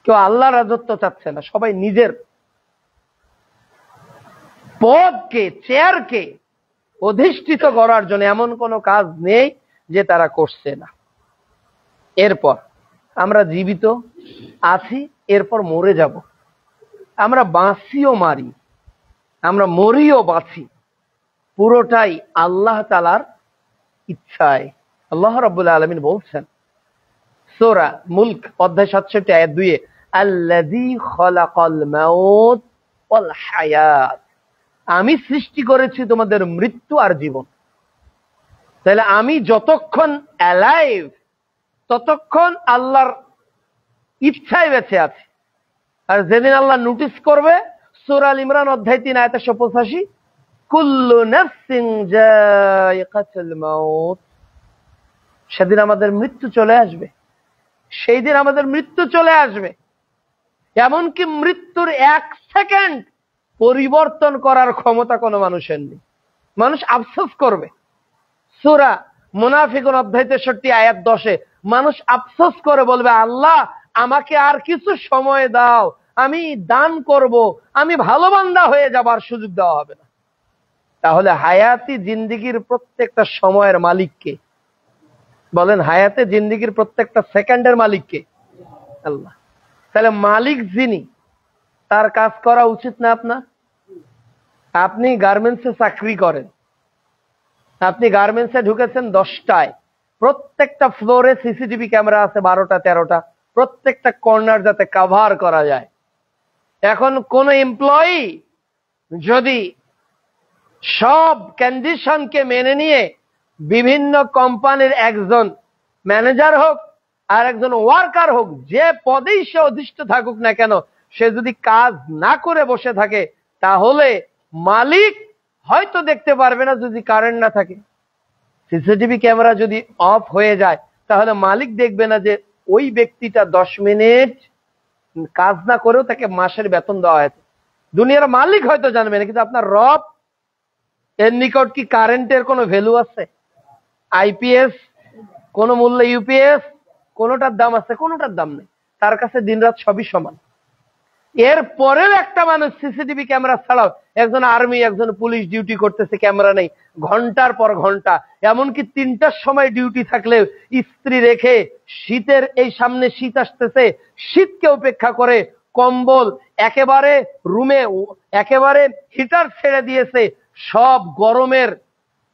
কেউ আল্লাহর রাজত্ব চাচ্ছে না। সবাই নিজের পদকে, চেয়ারকে অধিষ্ঠিত করার জন্য এমন কোনো কাজ নেই যে তারা করছে না। এরপর আমরা জীবিত আছি, এরপর মরে যাব। আমরা বাঁচিও মারি, আমরা মরিও বাঁচি, পুরোটাই আল্লাহ তাআলার ইচ্ছায়। আল্লাহ রাব্বুল আলামিন বলছেন সূরা মুলক অধ্যায় 67 আয়াত 2 আল্লাযী খালাকাল মাউত ওয়াল হায়াত, আমি সৃষ্টি করেছি তোমাদের মৃত্যু আর জীবন। তাহলে আমি যতক্ষণ অ্যালাইভ ততক্ষণ আল্লাহর ইচ্ছায় বেঁচে আছি। আর যেদিন আল্লাহ নোটিস করবে, সূরা আল ইমরান অধ্যায় 3 আয়াত 185 কুল্লু নাফসিন যায়িকাতুল মাউত, সেদিন আমাদের মৃত্যু চলে আসবে। সেই দিন আমাদের মৃত্যু চলে আসবে, এমনকি মৃত্যুর 1 সেকেন্ড পরিবর্তন করার ক্ষমতা কোনো মানুষের নেই। মানুষ আফসোস করবে। সূরা মুনাফিকুন অধ্যায় 63 আয়াত 10 মানুষ আফসোস করে বলবে, আল্লাহ আমাকে আর কিছু সময় দাও, আমি দান করব, আমি ভালো বান্দা হয়ে যাবার সুযোগ দেওয়া হবে না। তাহলে হায়াতি জিন্দেগির প্রত্যেকটা সময়ের মালিককে বলেন, হায়াতে জিন্দেগির প্রত্যেকটা সেকেন্ডের মালিককে আল্লাহ। তাহলে মালিক যিনি, তার কাজ করা উচিত না আপনার? আপনি গার্মেন্টসে চাকরি করেন, আপনি গার্মেন্টসে ঢুকেছেন 10টায়, প্রত্যেকটা ফ্লোরে সিসিটিভি ক্যামেরা আছে 12টা 13টা, প্রত্যেকটা কর্নার যাতে কভার করা যায়। এখন কোন এমপ্লয়ি যদি সব কন্ডিশনকে মেনে নিয়ে বিভিন্ন কোম্পানির একজন ম্যানেজার হোক আর একজন ওয়ার্কার হোক, যে পদেই সে অধিষ্ঠ থাকুক না কেন, সে যদি কাজ না করে বসে থাকে, তাহলে মালিক হয়তো দেখতে পারবে না যদি কারেন্ট না থাকে। সিসিটিভি ক্যামেরা যদি অফ হয়ে যায়, তাহলে মালিক দেখবে না যে ওই ব্যক্তিটা 10 মিনিট কাজ না করেও তাকে মাসের বেতন দেওয়া হয়েছে। দুনিয়ার মালিক হয়তো জানবে না, কিন্তু আপনার রব, এর নিকট কি কারেন্টের কোনো ভ্যালু আছে? আইপিএস কোন মূল্য, ইউপিএস কোনটার দাম আছে? কোনটার দাম নেই। তার কাছে দিনরাত সবই সমান। এর পরেও একটা মানুষ সিসিটিভি ক্যামেরা ছাড়াও, একজন আর্মি একজন পুলিশ ডিউটি করতেছে, ক্যামেরা নেই, ঘন্টার পর ঘন্টা, এমনকি 3টার সময় ডিউটি থাকলেও ইস্ত্রি রেখে, শীতের এই সামনে শীত আসতেছে, শীতকে উপেক্ষা করে কম্বল একেবারে রুমে একেবারে হিটার ছেড়ে দিয়েছে, সব গরমের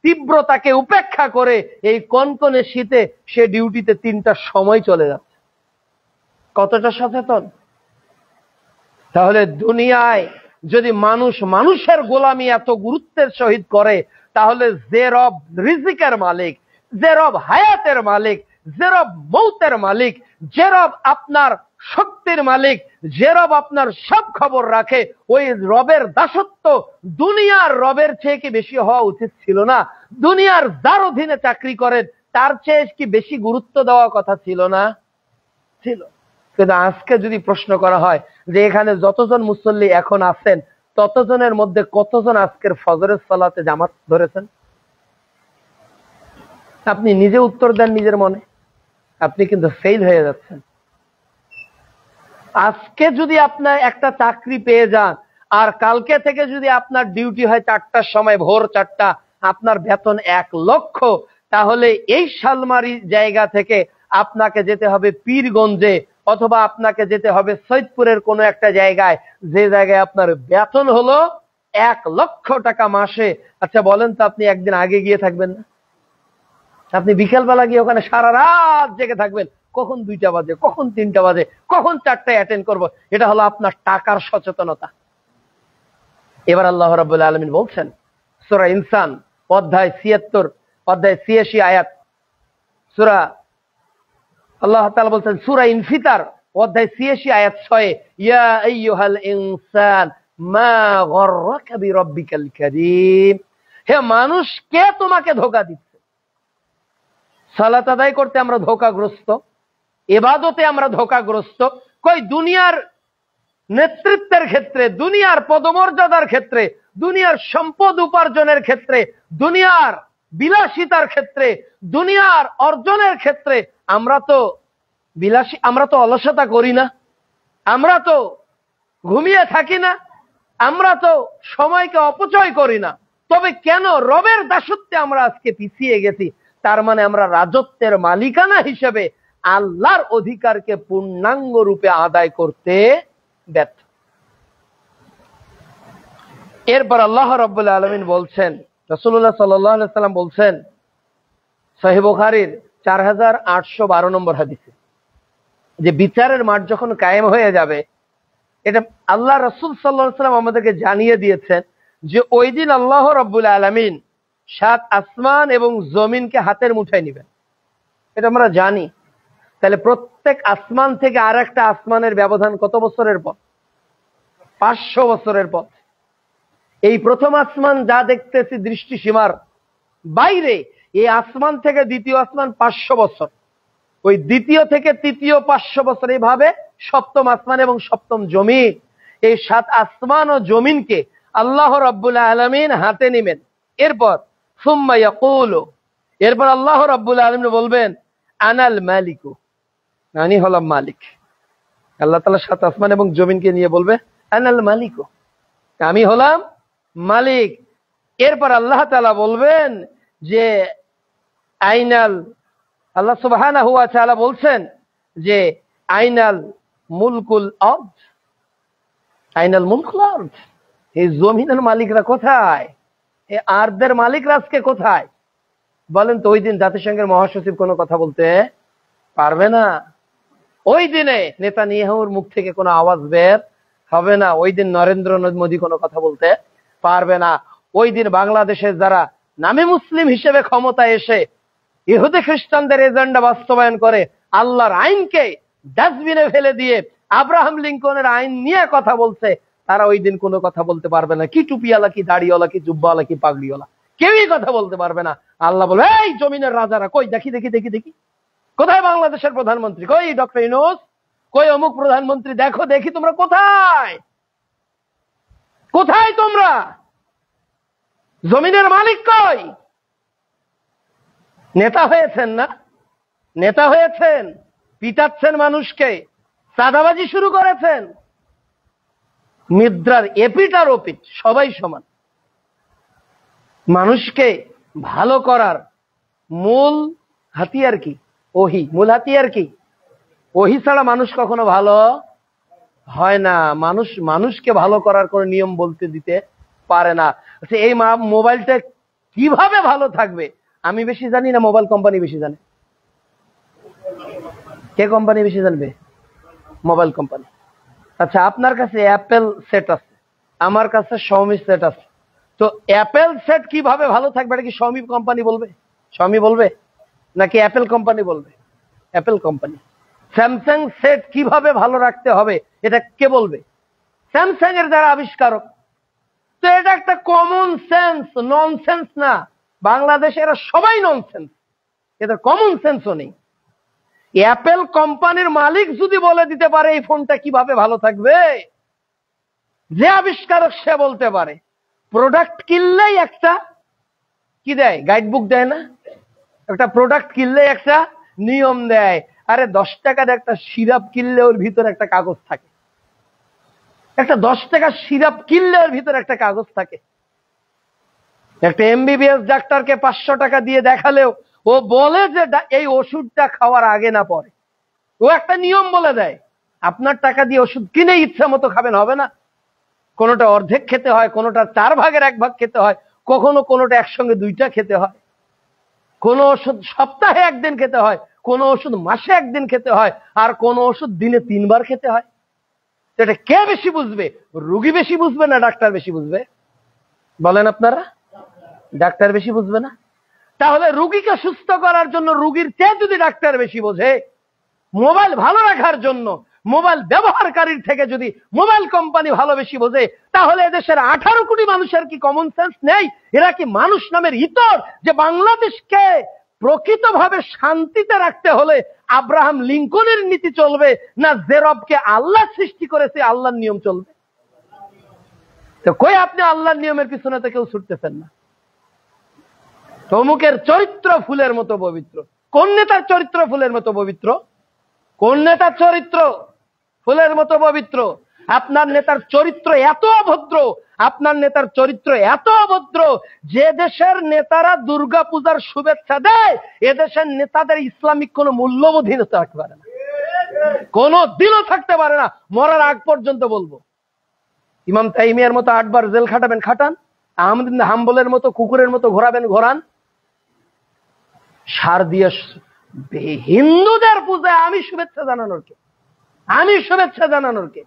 তীব্রতাকে উপেক্ষা করে এই কনকনে শীতে সে ডিউটিতে 3টার সময় চলে যাচ্ছে। কতটা সচেতন! তাহলে দুনিয়ায় যদি মানুষ মানুষের গোলামি এত গুরুত্বের সহিত করে, তাহলে যে রব রিজিকের মালিক, যে রব হায়াতের মালিক, যে রব মৌতের মালিক, যে রব আপনার শক্তির মালিক, যে রব আপনার সব খবর রাখে, ওই রবের দাসত্ব দুনিয়ার রবের চেয়ে কি বেশি হওয়া উচিত ছিল না? দুনিয়ার যার অধীনে চাকরি করেন তার চেয়ে কি বেশি গুরুত্ব দেওয়া কথা ছিল না? ছিল। কিন্তু আজকে যদি প্রশ্ন করা হয় যে এখানে যতজন মুসল্লি এখন আছেন, ততজনের মধ্যে কতজন আজকের ফজরের সালাতে জামাত ধরেছেন? আপনি নিজে উত্তর দেন নিজের মনে, আপনি কিন্তু ফেল হয়ে যাচ্ছেন। আজকে যদি আপনার একটা চাকরি পেয়ে যান, আর কালকে থেকে যদি আপনার ডিউটি হয় 4টার সময়, ভোর 4টা, আপনার বেতন 1 লক্ষ, তাহলে এই শালমারি জায়গা থেকে আপনাকে যেতে হবে পীরগঞ্জে, অথবা আপনাকে যেতে হবে সৈয়দপুরের কোনো একটা জায়গায়, যে জায়গায় আপনার বেতন হলো 1 লক্ষ টাকা মাসে। আচ্ছা বলেন তো, আপনি একদিন আগে গিয়ে থাকবেন না? আপনি বিকেলবেলা গিয়ে ওখানে সারা রাত জেগে থাকবেন, কখন 2টা বাজে, কখন 3টা বাজে, কখন 4টায় অ্যাটেন্ড করব। এটা হলো আপনার টাকার সচেতনতা। এবার আল্লাহ রাব্বুল আলামিন বলছেন সূরা ইনসান অধ্যায় ৭৬, অধ্যায় ৮৬ আয়াত, সূরা আল্লাহ তাআলা বলছেন সূরা ইনফিতার অধ্যায় ৮৬ আয়াত ৬, ইয়া আইয়ুহাল ইনসান মা গররাকা বিরাব্বিকাল কারীম, হে মানুষ কে তোমাকে ধোঁকা দিচ্ছে? সালাত আদায় করতে আমরা ধোঁকাগ্রস্ত, ইবাদতে আমরা ধোঁকাগ্রস্ত, কই দুনিয়ার নেতৃত্বের ক্ষেত্রে, দুনিয়ার পদমর্যাদার ক্ষেত্রে, দুনিয়ার সম্পদ উপার্জনের ক্ষেত্রে, দুনিয়ার বিলাসিতার ক্ষেত্রে, দুনিয়ার অর্জনের ক্ষেত্রে আমরা তো অলসতা করি না, আমরা তো ঘুমিয়ে থাকি না, আমরা তো সময়কে অপচয় করি না। তবে কেন রবের দাসত্বে আমরা আজকে পিছিয়ে গেছি? তার মানে আমরা রাজত্বের মালিকানা হিসেবে আল্লাহর অধিকারকে পূর্ণাঙ্গ রূপে আদায় করতে ব্যর্থ। এরপর আল্লাহ রাব্বুল আলামিন বলছেন, রাসূলুল্লাহ সাল্লাল্লাহু আলাইহি ওয়াসাল্লাম বলছেন সহিহ বুখারীর 4812 নম্বর হাদিসে, যে বিচারের মাঠ যখন কায়েম হয়ে যাবে, এটা আল্লাহ রাসূল সাল্লাল্লাহু আলাইহি ওয়াসাল্লাম আমাদেরকে জানিয়ে দিয়েছেন যে ওই দিন আল্লাহ রাব্বুল আলামিন 7 আসমান এবং জমিনকে হাতের মুঠায় নেবেন। এটা আমরা জানি। তাহলে প্রত্যেক আসমান থেকে আর একটা আসমানের ব্যবধান কত বছরের পথ? 500 বছরের পথ। এই প্রথম আসমান যা দেখতেছি দৃষ্টিসীমার বাইরে, এই আসমান থেকে দ্বিতীয় আসমান 500 বছর, ওই দ্বিতীয় থেকে তৃতীয় 500 বছর, এইভাবে সপ্তম আসমান এবং সপ্তম জমিন, এই 7 আসমান ও জমিনকে আল্লাহ রাব্বুল আলামিন হাতে নেবেন। এরপর সুম্মা ইয়াকুলু, এরপর আল্লাহ রাব্বুল আলামিন বলবেন আনাল মালিকু, আমি হলাম মালিক। আল্লাহ তাআলা 7 আসমান এবং জমিনকে নিয়ে বলবে আনাল মালিকু, আমি হলাম মালিক। এরপর আল্লাহ তাআলা বলবেন যে আইনাল, আল্লাহ সুবহানাহু ওয়া তাআলা বলছেন যে আইনাল মুলকুল আরদ, আইনাল মুলকুল আরদ, এই জমিনের মালিকরা কোথায়? এই আরদের মালিকরা আজকে কোথায়? বলেন তো। ওই দিন জাতিসংঘের মহাসচিব কোনো কথা বলতে পারবে না। ওই দিনে নেতানিয়াহুর মুখ থেকে কোনো আওয়াজ বের হবে না। ওই দিন নরেন্দ্র মোদী কোনো কথা বলতে পারবে না। ওই দিন বাংলাদেশের যারা নামে মুসলিম হিসেবে ক্ষমতায় এসে ইহুদি খ্রিস্টানদের এজেন্ডা বাস্তবায়ন করে, আল্লাহর আইনকে ডাস্টবিনে ফেলে দিয়ে আব্রাহাম লিঙ্কনের আইন নিয়ে কথা বলছে, তারা ওই দিন কোনো কথা বলতে পারবে না। কি টুপিওয়ালা, কি দাড়িওয়ালা, কি জুব্বাওয়ালা, কি পাগড়িওয়ালা, কেউই কথা বলতে পারবে না। আল্লাহ বলে এই জমিনের রাজারা কই, দেখি দেখি দেখি দেখি, কোথায় বাংলাদেশের প্রধানমন্ত্রী, কই ডক্টর ইউনূস, কই অমুক প্রধানমন্ত্রী, দেখো দেখি তোমরা কোথায়, কোথায় তোমরা? জমিনের মালিক কই? নেতা হয়েছেন না, নেতা হয়েছেন, পিটাচ্ছেন মানুষকে, চাঁদাবাজি শুরু করেছেন। মুদ্রার এপিট আর ওপিট সবাই সমান। মানুষকে ভালো করার মূল হাতিয়ার কি? ওহী। মূল হাতিয়ার কি? ওহী ছাড়া মানুষ কখনো ভালো হয় না। মানুষকে ভালো করার কোন নিয়ম বলতে দিতে পারে না। এই মোবাইলটা কিভাবে ভালো থাকবে আমি বেশি জানি না, মোবাইল কোম্পানি বেশি জানে। কে কোম্পানি বেশি জানবে? Mobile company. আচ্ছা, আপনার কাছে অ্যাপেল সেট আছে, আমার কাছে শাওমি সেট আছে, তো অ্যাপেল সেট কিভাবে ভালো থাকবে এটা কি শাওমি কোম্পানি বলবে? শাওমি বলবে নাকি অ্যাপেল কোম্পানি বলবে? Apple company. স্যামসাং সেট কিভাবে ভালো রাখতে হবে এটা কে বলবে? স্যামসাং এর যারা আবিষ্কারক। তো এটা একটা কমন সেন্স, ননসেন্স না। বাংলাদেশে এরা সবাই ননসেন্স, এদের কমন সেন্সও নেই। অ্যাপেল কোম্পানির মালিক যদি বলে দিতে পারে এই ফোনটা কিভাবে ভালো থাকবে, যে আবিষ্কারক সে বলতে পারে। প্রোডাক্ট কিনলেই একটা কি দেয়? গাইডবুক দেয় না? একটা প্রোডাক্ট কিনলেই একটা নিয়ম দেয়। আরে 10 টাকার একটা সিরাপ কিনলে ওর ভিতরে একটা কাগজ থাকে, একটা 10 টাকার সিরাপ কিনলে ওর ভিতরে একটা কাগজ থাকে। একটা এমবিবিএস ডাক্তারকে 500 টাকা দিয়ে দেখালেও ও বলে যে এই ওষুধটা খাওয়ার আগে না পরে, ও একটা নিয়ম বলে দেয়। আপনার টাকা দিয়ে ওষুধ কিনে ইচ্ছা মতো খাবেন হবে না। কোনোটা অর্ধেক খেতে হয়, কোনোটা 4 ভাগের 1 ভাগ খেতে হয়, কখনো কোনোটা একসঙ্গে 2টা খেতে হয়, কোন ওষুধ সপ্তাহে 1 দিন খেতে হয়, কোন ওষুধ মাসে 1 দিন খেতে হয়, আর কোন ওষুধ দিনে 3 বার খেতে হয়। এটা কে বেশি বুঝবে? রোগী বেশি বুঝবে না ডাক্তার বেশি বুঝবে? বলেন আপনারা। ডাক্তার বেশি বুঝবে না? তাহলে রুগীকে সুস্থ করার জন্য রুগীর চেয়ে যদি ডাক্তার বেশি বোঝে, মোবাইল ভালো রাখার জন্য মোবাইল ব্যবহারকারীর থেকে যদি মোবাইল কোম্পানি ভালো বেশি বোঝে, তাহলে এদেশের 18 কোটি মানুষের কি কমন সেন্স নেই? এরা কি মানুষ নামের ইতর যে বাংলাদেশকে প্রকৃতভাবে শান্তিতে রাখতে হলে আব্রাহাম লিঙ্কনের নীতি চলবে, না জেরবকে আল্লাহ সৃষ্টি করেছে আল্লাহর নিয়ম চলবে? তো কই আপনি আল্লাহর নিয়মের পিছনে তো কেউ ছুটতেছেন না। তমুকের চরিত্র ফুলের মতো পবিত্র। কোন নেতার চরিত্র ফুলের মতো পবিত্র? কোন নেতার চরিত্র ফুলের মতো পবিত্র? আপনার নেতার চরিত্র এত অভদ্র, আপনার নেতার চরিত্র এত অভদ্র, যে দেশের নেতারা দুর্গা পূজার শুভেচ্ছা দেয়, এদেশের নেতাদের ইসলামিক কোন মূল্যবোধই থাকতে পারে না, কোন দিনও থাকতে পারে না। মরার আগ পর্যন্ত বলবো, ইমাম তাইমিয়ার মতো 8 বার জেল খাটাবেন খাটান, আহমদ ইবনে হাম্বলের মতো কুকুরের মতো ঘোরাবেন ঘোরান, সার দিয়ে হিন্দুদের পূজায় আমি শুভেচ্ছা জানানোর কে? আমি শুভেচ্ছা জানানোর কে?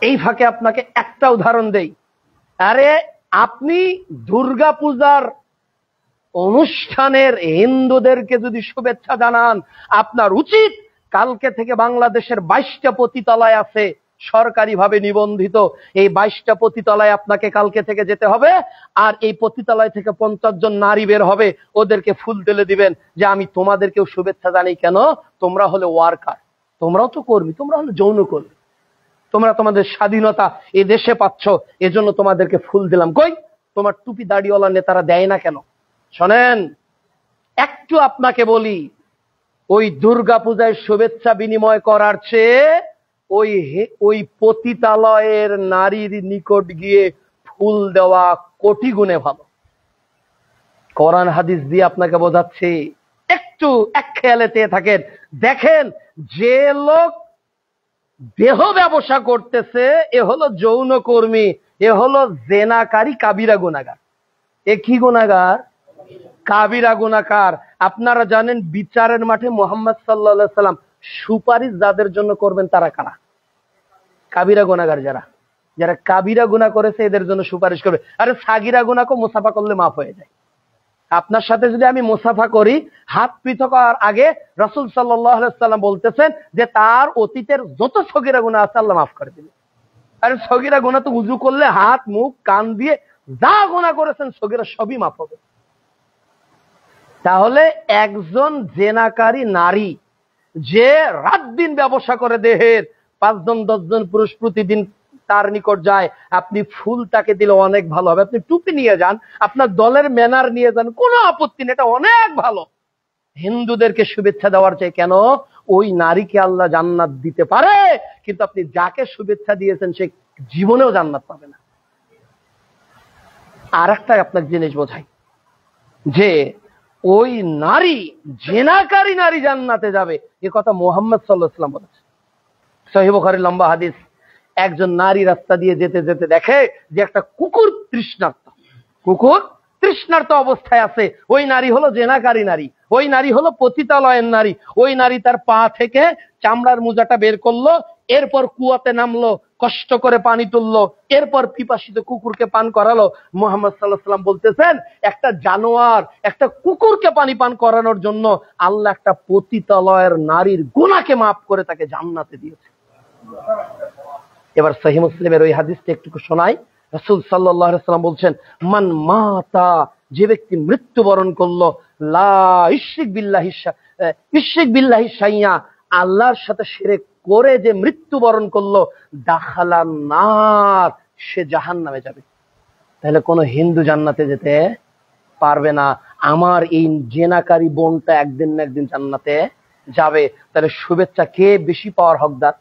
এই ফাঁকে আপনাকে একটা উদাহরণ দেই। আরে আপনি দুর্গা পূজার অনুষ্ঠানের হিন্দুদেরকে যদি শুভেচ্ছা জানান, আপনার উচিত কালকে থেকে বাংলাদেশের 22টা পতিতালয় আছে সরকারিভাবে নিবন্ধিত, এই 22টা পতিতালয় আপনাকে কালকে থেকে যেতে হবে, আর এই পতিতালয় থেকে 50 জন নারী বের হবে, ওদেরকে ফুল তুলে দিবেন যে আমি তোমাদেরকেও শুভেচ্ছা জানাই। কেন? তোমরা হলে ওয়ার্কার, তোমরাও তো কর্মী, তোমরা হলে যৌনকর্মী, তোমরা তোমাদের স্বাধীনতা এ দেশে পাচ্ছ, এজন্য তোমাদেরকে ফুল দিলাম। কই তোমার টুপি দাড়িওয়ালা নেতারা দেয় না কেন? শোনেন, একটু আপনাকে বলি, ওই দুর্গা পূজায় শুভেচ্ছা বিনিময় করার চেয়ে ওই পতিতালয়ের নারীর নিকট গিয়ে ফুল দেওয়া কোটি গুণে ভালো। কোরআন হাদিস দিয়ে আপনাকে বোঝাচ্ছি, একটু এক খেয়ালে চেয়ে থাকেন। দেখেন, যে লোক দেহ ব্যবসা করতেছে এ হলো যৌনকর্মী, এ হলো জেনাকারী, কাবিরা গুনাহগার। এ কি গুনাহগার? কাবিরা গুনাহগার। আপনারা জানেন বিচারের মাঠে মুহাম্মদ সাল্লাল্লাহু আলাইহি সাল্লাম সুপারিশ যাদের জন্য করবেন তারা কারা? কাবিরা গুনাহগার। যারা যারা কাবিরা গুনাহ করেছে এদের জন্য সুপারিশ করবে। আরে সাগিরা গুনাহকে মুসাফা করলে মাফ হয়ে যায়। আপনার সাথে যদি আমি মুসাফা করি, হাত পৃথক হওয়ার আগে রাসূল সাল্লাল্লাহু আলাইহি সাল্লাম বলতেছেন যে তার অতীতের যত সগীরা গুনাহ আছে আল্লাহ মাফ করে দিবেন। আরে সগীরা গুনাহ তো উযু করলে হাত মুখ কান দিয়ে যা গুনাহ করেছেন সগীরা সবই মাফ হবে। তাহলে একজন জেনাকারী নারী যে রাত দিন ব্যবসা করে দেহের, 5 জন 10 জন পুরুষ প্রতিদিন তার নিকট যায়, আপনি ফুল তাকে দিলে অনেক ভালো হবে। আপনি টুপি নিয়ে যান, আপনার দলের ম্যানার নিয়ে যান, কোনো আপত্তি নেই, এটা অনেক ভালো। হিন্দুদেরকে শুভেচ্ছা দেওয়ার চাই কেন? ওই নারীকে আল্লাহ জান্নাত দিতে পারে, কিন্তু আপনি যাকে শুভেচ্ছা দিয়েছেন সে জীবনেও জান্নাত পাবে না। আর একটা আপনাকে জিনিস বোঝাই, যে ওই নারী, জেনাকারী নারী জান্নাতে যাবে, এ কথা মুহাম্মদ সাল্লাল্লাহু আলাইহি ওয়াসাল্লাম বলেছেন। সহিহ বুখারীর লম্বা হাদিস। একজন নারী রাস্তা দিয়ে যেতে যেতে দেখে যে একটা কুকুর তৃষ্ণার্ত অবস্থায় আছে। ওই নারী হলো জেনাকারী নারী, ওই নারী হলো পতিতালয়ের নারী। ওই নারী তার পা থেকে চামড়ার মোজাটা বের করলো, এরপর কুয়াতে নামলো, কষ্ট করে পানি তুললো, এরপর পিপাসিত কুকুরকে পান করালো। মুহাম্মদ সাল্লাল্লাহু আলাইহি ওয়াসাল্লাম বলতেছেন, একটা জানোয়ার, একটা কুকুরকে পানি পান করানোর জন্য আল্লাহ একটা পতিতালয়ের নারীর গুনাহকে মাফ করে তাকে জান্নাতে দিয়েছে। এবার সহিহ মুসলিমের ওই হাদিসটা একটু শোনাই। রাসূল সাল্লাল্লাহু আলাইহি ওয়াসাল্লাম বলছেন, মান মাতা, যে ব্যক্তি মৃত্যুবরণ করলো, লা ইশরিক বিল্লাহি শাইয়া, আল্লাহর সাথে শিরক করে যে মৃত্যুবরণ করলো, দাখালান নার, সে জাহান্নামে যাবে। তাহলে কোন হিন্দু জান্নাতে যেতে পারবে না। আমার এই জেনাকারী বোনটা একদিন না একদিন জান্নাতে যাবে। তাহলে শুভেচ্ছা কে বেশি পাওয়ার হকদার?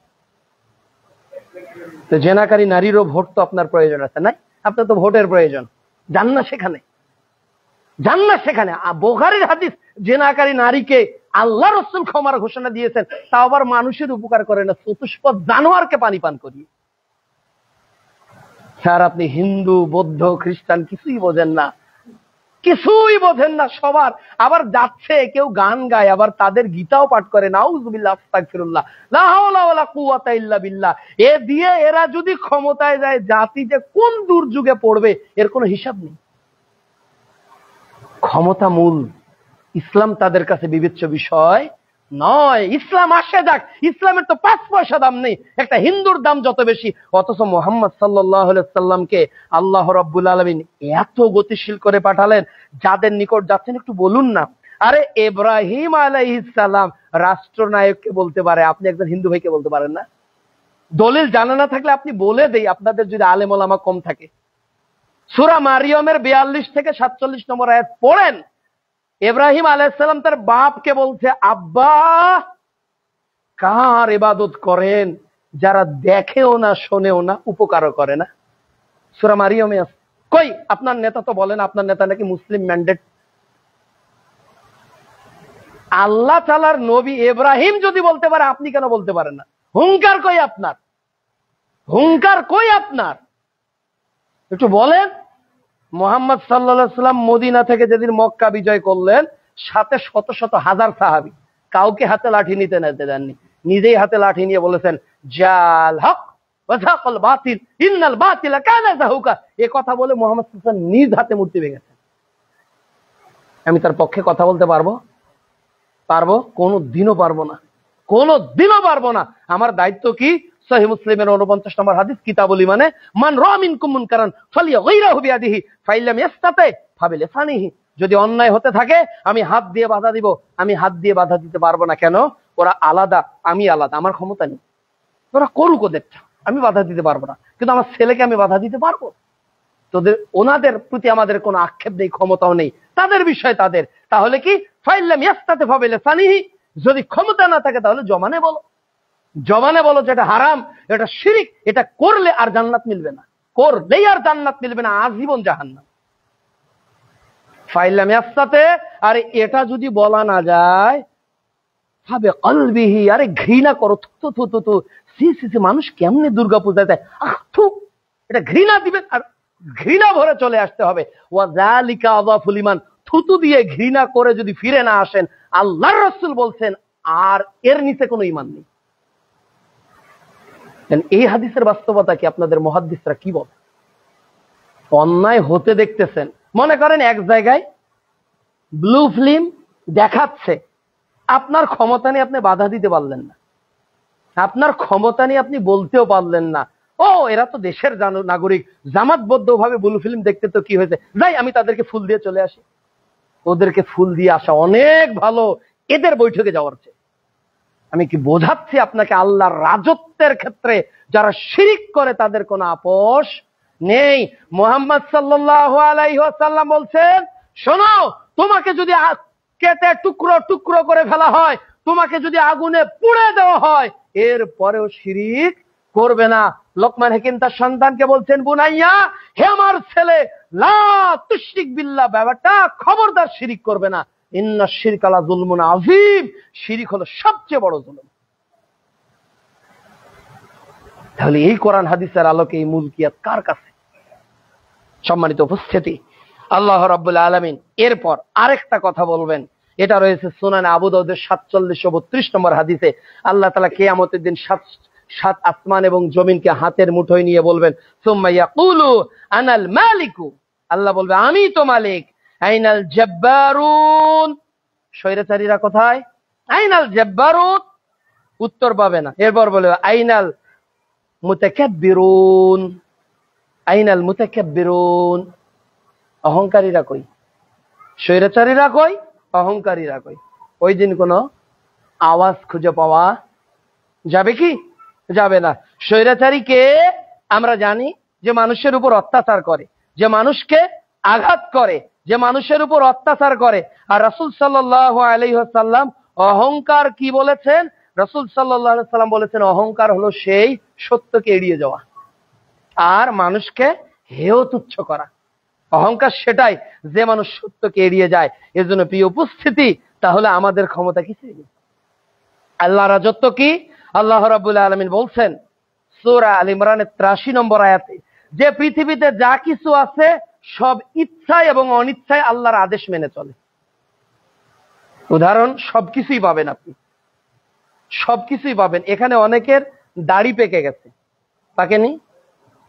তো জেনাকারী নারীরও ভোট তো আপনার প্রয়োজন আছে, নাই? আপনার তো ভোটের প্রয়োজন। যান না সেখানে, যান না সেখানে। বুখারীর হাদিস, জেনাকারী নারীকে আল্লাহ রাসূল ক্ষমার ঘোষণা দিয়েছেন, তা আবার মানুষের উপকার করে না, চতুষ্পদ জানোয়ারকে পানি পান করিয়ে। স্যার, আপনি হিন্দু, বৌদ্ধ, খ্রিস্টান কিছুই বোঝেন না, কিছুই বোঝেন না। সবার আবার যাচ্ছে, কেউ গান গায়, আবার তাদের গীতাও পাঠ করে, নাউযুবিল্লাহ, আস্তাগফিরুল্লাহ, লা হাওলা ওয়ালা কুওয়াতা ইল্লা বিল্লাহ। এ দিয়ে এরা যদি ক্ষমতায় যায়, জাতি যে কোন দুর্যোগে পড়বে এর কোনো হিসাব নেই। ক্ষমতা মূল, ইসলাম তাদের কাছে বিবেচ্য বিষয় নয়। ইসলাম আসে যাক, ইসলামের তো 5 পয়সা দাম নেই, একটা হিন্দুর দাম যত বেশি। অথচ মুহাম্মদ সাল্লাল্লাহু আলাইহি সাল্লামকে আল্লাহ রাব্বুল আলামিন এত গতিশীল করে পাঠালেন, যাদের নিকট যাচ্ছেন একটু বলুন না। আরে ইব্রাহিম আলাইহিস সালাম রাষ্ট্রনায়ককে বলতে পারে, আপনি একজন হিন্দু ভাইকে বলতে পারেন না? দলিল জানা না থাকলে আপনি বলে দেই, আপনাদের যদি আলেম ওলামা কম থাকে। সূরা মারিয়মের 42 থেকে 47 নম্বর আয়াত পড়েন। ইব্রাহিম আলাইহিস সালাম তার বাপকে বলছে, আব্বা কার ইবাদত করেন যারা দেখেও না, শোনেও না, উপকারও করে না? সূরা মারিয়মে আছে। কই আপনার নেতা তো বলেন আপনার নেতা নাকি মুসলিম ম্যান্ডেট। আল্লাহ তাআলার নবী ইব্রাহিম যদি বলতে পারে, আপনি কেন বলতে পারেন না? হুঙ্কার কই আপনার? হুঙ্কার কই আপনার? একটু বলেন। মুহাম্মদ সাল্লাল্লাহু আলাইহি সাল্লাম মদিনা থেকে যেদিন মক্কা বিজয় করলেন, সাথে শত শত হাজার সাহাবী, কাউকে হাতে লাঠি নিতে দেননি। নিজেই হাতে লাঠি নিয়ে বলেছেন, জাল হক ওয়া যাকাল বাতিল ইন্নাল বাতিলা কানা যাহুকা। এই কথা বলে মুহাম্মদ সাল্লাল্লাহু আলাইহি সাল্লাম নিজ হাতে মূর্তি ভেঙেছেন। আমি তার পক্ষে কথা বলতে পারবো? কোনোদিনও পারবো না, কোনোদিনও পারবো না। আমার দায়িত্ব কি? সহিহ মুসলিমের 49 নম্বর হাদিস, কিতাবুল ইমানে, মান রাআ মিনকুম মুনকারান ফালিয়াগহিরহু বিয়াদিহি ফাইল্লাম ইয়াস্তাতি ফাবিলিসানিহি। যদি অন্যায় হতে থাকে আমি হাত দিয়ে বাধা দিব। আমি হাত দিয়ে বাধা দিতে পারবো না। কেন? ওরা আলাদা, আমি আলাদা, আমার ক্ষমতা নেই। ওরা করুক ওদেরটা, আমি বাধা দিতে পারবো না। কিন্তু আমার ছেলেকে আমি বাধা দিতে পারবো। ওনাদের প্রতি আমাদের কোনো আক্ষেপ নেই, ক্ষমতাও নেই, তাদের বিষয় তাদের। তাহলে কি ফাইল্লাম ইয়াস্তাতি ফাবিলিসানিহি, যদি ক্ষমতা না থাকে তাহলে জবানে বলো। জবানে বলো যেটা হারাম, এটা শিরিক, এটা করলে আর জান্নাত মিলবে না, করলেই আর জান্নাত মিলবে না, আজীবন জাহান্নাম। ফাইল্লাম ইয়াস্তাতি, আর এটা যদি বলা না যায়, ভাবে কলবিহি, আরে ঘৃণা করো, থু থু থু থু, সি সি সি, মানুষ কেমনে দুর্গা পূজায় যায়, আহ থু, এটা ঘৃণা দিবেন, আর ঘৃণা ভরে চলে আসতে হবে। ওয়া যালিকা আযাফুল ঈমান, থুতু দিয়ে ঘৃণা করে যদি ফিরে না আসেন, আল্লাহর রাসূল বলছেন আর এর নিচে কোনো ঈমান নেই। এই হাদিসের বাস্তবতা কি আপনাদের মুহাদ্দিসরা কি বলে? অন্যায় হতে দেখতেছেন, মনে করেন এক জায়গায় ব্লু ফিল্ম দেখাচ্ছে, আপনার ক্ষমতা নিয়ে আপনি বাধা দিতে পারলেন না, আপনার ক্ষমতা নিয়ে আপনি বলতেও পারলেন না, ও এরা তো দেশের নাগরিক, জামাতবদ্ধ ভাবে ব্লু ফিল্ম দেখতে, তো কি হয়েছে, যাই আমি তাদেরকে ফুল দিয়ে চলে আসি। ওদেরকে ফুল দিয়ে আসা অনেক ভালো এদের বৈঠকে যাওয়ার চেয়ে। আমি কি বোঝাচ্ছি আপনাকে? আল্লাহর রাজত্বের ক্ষেত্রে যারা শিরিক করে তাদের কোনো আপোষ নেই। মুহাম্মদ সাল্লাল্লাহু আলাইহি ওয়াসাল্লাম বলছেন, শোনো, তোমাকে যদি কেটে টুকরো টুকরো করে ফেলা হয়, তোমাকে যদি আগুনে পুড়ে দেওয়া হয়, এর পরেও শিরিক করবে না। লোকমান হাকিম তার সন্তানকে বলছেন, বুনাইয়া, হে আমার ছেলে, লা তুশরিক বিল্লাহ, ব্যাপারটা খবরদার শিরিক করবে না। ইন্না শিরকা লা যুলমুন আযীম, শিরিক হলো সবচেয়ে বড় জুলুম। তাহলে এই কোরআন হাদিসের আলোকে এই মুলকিয়াত কার কাছে? সম্মানিত উপস্থিতি, আল্লাহ রাব্বুল আলামিন এরপর আরেকটা কথা বলবেন। এটা রয়েছে সুনান আবু দাউদের 4732 নম্বর হাদিসে। আল্লাহ তাআলা কিয়ামতের দিন সাত আসমান এবং জমিনকে হাতের মুঠোয় নিয়ে বলবেন, সুম্মা ইয়াকুলু আনাল মালিকু, আল্লাহ বলবে আমি তো মালিক। আইনাল জাব্বারুন, স্বৈরাচারীরা কোথায়? আইনাল জাব্বারুন, উত্তর পাবে না। এরপর বলবে আইনাল মুতাকাব্বিরুন, আইনাল মুতাকাব্বিরুন, অহংকারীরা কই? স্বৈরাচারীরা কই? অহংকারীরা কই? ওই দিন কোনো আওয়াজ খুঁজে পাওয়া যাবে কি? যাবে না। স্বৈরাচারীকে আমরা জানি যে মানুষের উপর অত্যাচার করে, যে মানুষকে আঘাত করে, যে মানুষের উপর অত্যাচার করে। আর রাসূল সাল্লাল্লাহু আলাইহি ওয়াসাল্লাম অহংকার কি বলেছেন? রাসূল সাল্লাল্লাহু আলাইহি ওয়াসাল্লাম বলেছেন, অহংকার হলো সেই সত্যকে এড়িয়ে যাওয়া আর মানুষকে হেয় তুচ্ছ করা। অহংকার সেটাই যে মানুষ সত্যকে এড়িয়ে যায়। এজন্য প্রিয় উপস্থিতি, তাহলে আমাদের ক্ষমতা কিছুই নেই। আল্লাহ রাজত্ব কি? আল্লাহ রাব্বুল আলামিন বলছেন সূরা আল ইমরানের 83 নম্বর আয়াতে, যে পৃথিবীতে যা কিছু আছে সব ইচ্ছায় এবং অনিচ্ছায় আল্লাহর আদেশ মেনে চলে। উদাহরণ, সবকিছুই পাবেন আপনি, সবকিছুই পাবেন। এখানে অনেকের দাড়ি পেকে গেছে, পাকেনি?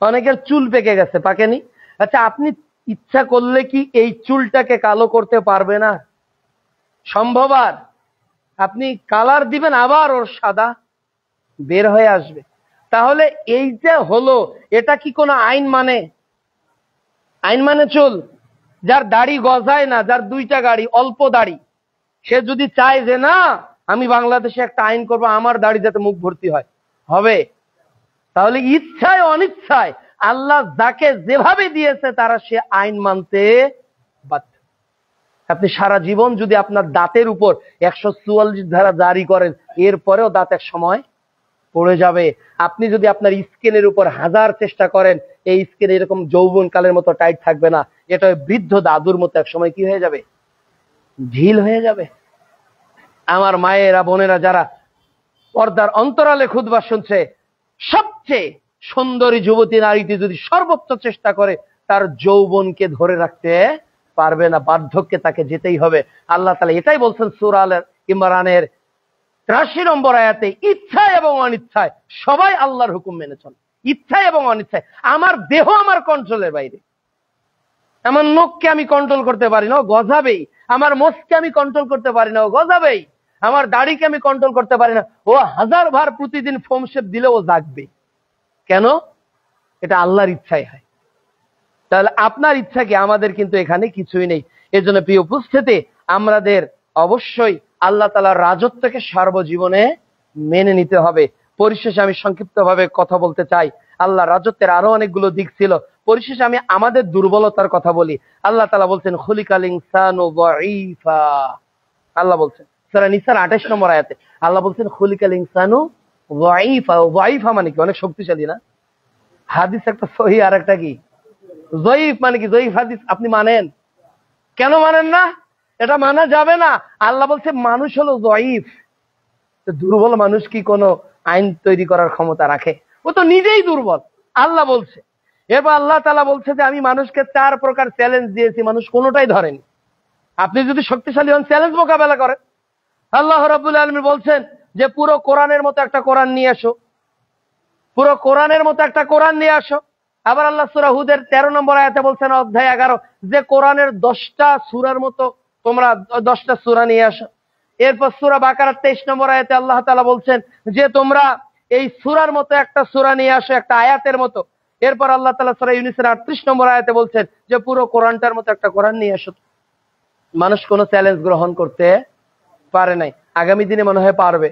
অনেকের চুল পেকে গেছে, পাকেনি? আচ্ছা, আপনি ইচ্ছা করলে কি এই চুলটাকে কালো করতে পারবে না? সম্ভব? আর আপনি কালার দিবেন, আবার ওর সাদা বের হয়ে আসবে। তাহলে এই যে হলো, এটা কি কোনো আইন মানে? আইন মানে চুল? যার দাড়ি গজায় না, যার দুইটা গাড়ি, অল্প দাড়ি, সে যদি চায় যে না আমি বাংলাদেশে একটা আইন করব আমার দাড়ি যাতে মুখ ভর্তি হয়, হবে? তাহলে ইচ্ছায় অনিচ্ছায় আল্লাহ যাকে যেভাবে দিয়েছে তারা সে আইন মানতে বাধ্য। আপনি সারা জীবন যদি আপনার দাঁতের উপর 144 ধারা জারি করেন, এরপরেও দাঁত এক সময় পড়ে যাবে। আপনি যদি আপনার স্কিনের উপর 1000 চেষ্টা করেন, এই স্কিন এরকম যৌবন কালের মতো টাইট থাকবে না, এটা বৃদ্ধ দাদুর মতো এক সময় কি হয়ে যাবে? ঢিল হয়ে যাবে। আমার মায়েরা, বোনেরা যারা পর্দার অন্তরালে খুতবা শুনছে, সবচেয়ে সুন্দরী যুবতী নারীটি যদি সর্বোচ্চ চেষ্টা করে, তার যৌবনকে ধরে রাখতে পারবে না, বার্ধক্যে তাকে যেতেই হবে। আল্লাহ তাআলা এটাই বলছেন সূরা আল ইমরানের 83 নম্বর আয়াতে, ইচ্ছায় এবং অনিচ্ছায় সবাই আল্লাহর হুকুম মেনে চলে। ইচ্ছায় এবং অনিচ্ছায়। আমার দেহ আমার কন্ট্রোলের বাইরে। আমার নখকে আমি কন্ট্রোল করতে পারি না, ও গজাবেই। আমার মোষকে আমি কন্ট্রোল করতে পারি না, ও গজাবেই। আমার দাড়িকে আমি কন্ট্রোল করতে পারি না, ও 1000 বার প্রতিদিন ফোম শেপ দিলে ও জাগবে। কেন? এটা আল্লাহর ইচ্ছাই হয়। তাহলে আপনার ইচ্ছা কি? আমাদের কিন্তু এখানে কিছুই নেই। এজন্য প্রিয় উপস্থিতি, আমাদের অবশ্যই আল্লাহ তাআলার রাজত্বকে সর্বজীবনে মেনে নিতে হবে। পরিশেষে আমি সংক্ষিপ্তভাবে কথা বলতে চাই। আল্লাহ রাজত্বের আরো অনেকগুলো দিক ছিল, পরিশেষে আমি আমাদের দুর্বলতার কথা বলি। আল্লাহ তাআলা বলছেন খুলিকাল ইনসানু যায়ীফা। আল্লাহ বলছেন সূরা নিসার 28 নম্বর আয়াতে, আল্লাহ বলছেন খুলিকাল ইনসানু যায়ীফা। যায়ীফা মানে কি? অনেক শক্তিশালী না? হাদিস একটা সহিহ, আর একটা কি যায়ীফ। মানে কি? যায়ীফ হাদিস আপনি মানেন? কেন মানেন না? এটা মানা যাবে না। আল্লাহ বলছে মানুষ হলো যায়ীফ। দুর্বল মানুষ কি কোনো আইন তৈরি করার ক্ষমতা রাখে? ও তো নিজেই দুর্বল, আল্লাহ বলছে। এরপর আল্লাহ তাআলা বলছে যে আমি মানুষকে 4 প্রকার চ্যালেঞ্জ দিয়েছি, মানুষ কোনোটাই ধরেনি। আপনি যদি শক্তিশালী হন, চ্যালেঞ্জ মোকাবেলা করেন। আল্লাহ রাব্বুল আলামিন বলছেন যে পুরো কোরআনের মতো একটা কোরআন নিয়ে আসো, পুরো কোরআনের মতো একটা কোরআন নিয়ে আসো। আবার আল্লাহ সূরা হুদের 13 নম্বর আয়াতে বলছেন, অধ্যায় 11, যে কোরআনের 10টা সূরার মতো তোমরা 10টা সূরা নিয়ে আসো। এরপর সূরা বাকারার 23 নম্বর আয়াতে আল্লাহ তাআলা বলছেন যে তোমরা এই সূরার মতো একটা সূরা নিয়ে আসো, একটা আয়াতের মতো। এরপর আল্লাহ তাআলা সূরা ইউনূসের 38 নম্বর আয়াতে বলছেন যে পুরো কোরআনটার মতো একটা কোরআন নিয়ে আসো। মানুষ কোনো চ্যালেঞ্জ গ্রহণ করতে পারে নাই। আগামী দিনে মনে হয় পারবে।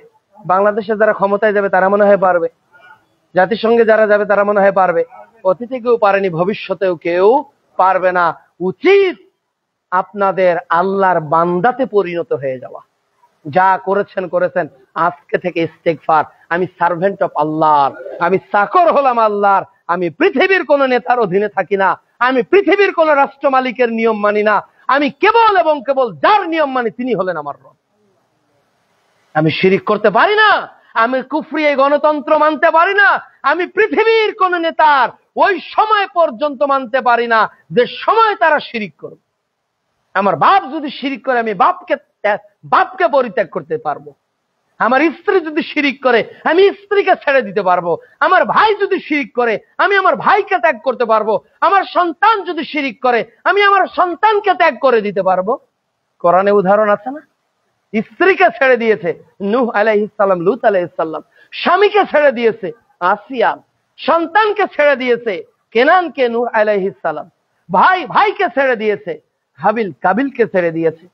বাংলাদেশে যারা ক্ষমতায় যাবে তারা মনে হয় পারবে, জাতিসংঘে যারা যাবে তারা মনে হয় পারবে। অতীতে কেউ পারেনি, ভবিষ্যতেও কেউ পারবে না। উচিত আপনাদের আল্লাহর বান্দাতে পরিণত হয়ে যাওয়া। যা করেছেন করেছেন, আজকে থেকে ইস্তেগফার। আমি সার্ভেন্ট অফ আল্লাহর, আমি চাকর হলাম আল্লাহর। আমি পৃথিবীর কোন নেতার অধীনে থাকি না, আমি পৃথিবীর কোন রাষ্ট্র মালিকের নিয়ম মানি না। আমি কেবল এবং কেবল যার নিয়ম মানি তিনি হলেন আমার রব। আমি শিরিক করতে পারি না, আমি কুফরি এই গণতন্ত্র মানতে পারি না, আমি পৃথিবীর কোন নেতার ওই সময় পর্যন্ত মানতে পারি না যে সময় তারা শিরিক করবে। আমার বাপ যদি শিরিক করে আমি বাপকে পরিত্যাগ করতে পারবো। আমার স্ত্রী যদি শিরিক করে আমি স্ত্রীকে ছেড়ে দিতে পারবো। আমার ভাই যদি শিরিক করে আমি আমার ভাইকে ত্যাগ করতে পারবো। আমার সন্তান যদি শিরিক করে আমি আমার সন্তানকে ত্যাগ করে দিতে পারবো। কোরআনে উদাহরণ আছে না? স্ত্রীকে ছেড়ে দিয়েছে নূহ আলাইহিস সালাম, লূত আলাইহিস সালাম। স্বামীকে ছেড়ে দিয়েছে আসিয়া, সন্তানকে ছেড়ে দিয়েছে কেনানকে নূহ আলাইহিস সালাম। ভাইকে ছেড়ে দিয়েছে হাবিল, কাবিলকে ছেড়ে দিয়েছে।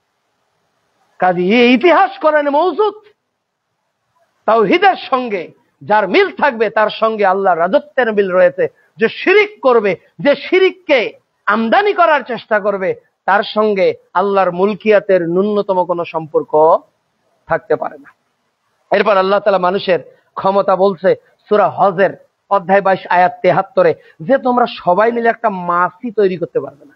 কাজে এই ইতিহাস কোরআনে মওজুদ। তাওহীদের সঙ্গে যার মিল থাকবে তার সঙ্গে আল্লাহর রাজত্বের মিল রয়েছে। যে শিরিক করবে, যে শিরিককে আমদানি করার চেষ্টা করবে, তার সঙ্গে আল্লাহর মুলকিয়াতের ন্যূনতম কোনো সম্পর্ক থাকতে পারে না। এরপর আল্লাহ তাআলা মানুষের ক্ষমতা বলছে সূরা হজের অধ্যায় 22 আয়াত 73 যে তোমরা সবাই মিলে একটা মাছি তৈরি করতে পারবে না।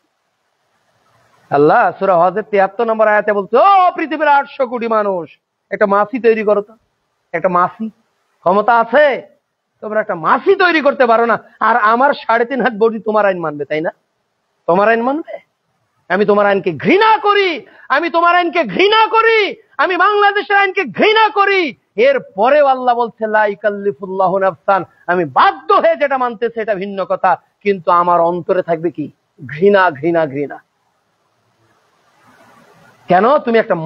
আল্লাহ সূরা হজের 73 নম্বর আয়াতে বলছে, ও পৃথিবীর 800 কোটি মানুষ, একটা মাছি তৈরি করো তো। একটা মাছি ক্ষমতা আছে? তোমরা একটা মাছি তৈরি করতে পারো না। আর আমার 3.5 হাত বডি তোমার আইন মানবে, তাই না? তোমার আইন মানবে? আমি তোমার আইনকে ঘৃণা করি, আমি তোমার আইনকে ঘৃণা করি, আমি বাংলাদেশের আইনকে ঘৃণা করি। এর পরেও আল্লাহ বলছে লা ইকাল্লিফুল্লাহু নাফসান, আমি বাধ্য হয়ে যেটা মানতেছে এটা ভিন্ন কথা, কিন্তু আমার অন্তরে থাকবে কি? ঘৃণা ঘৃণা ঘৃণা। কেন? তুমি একটা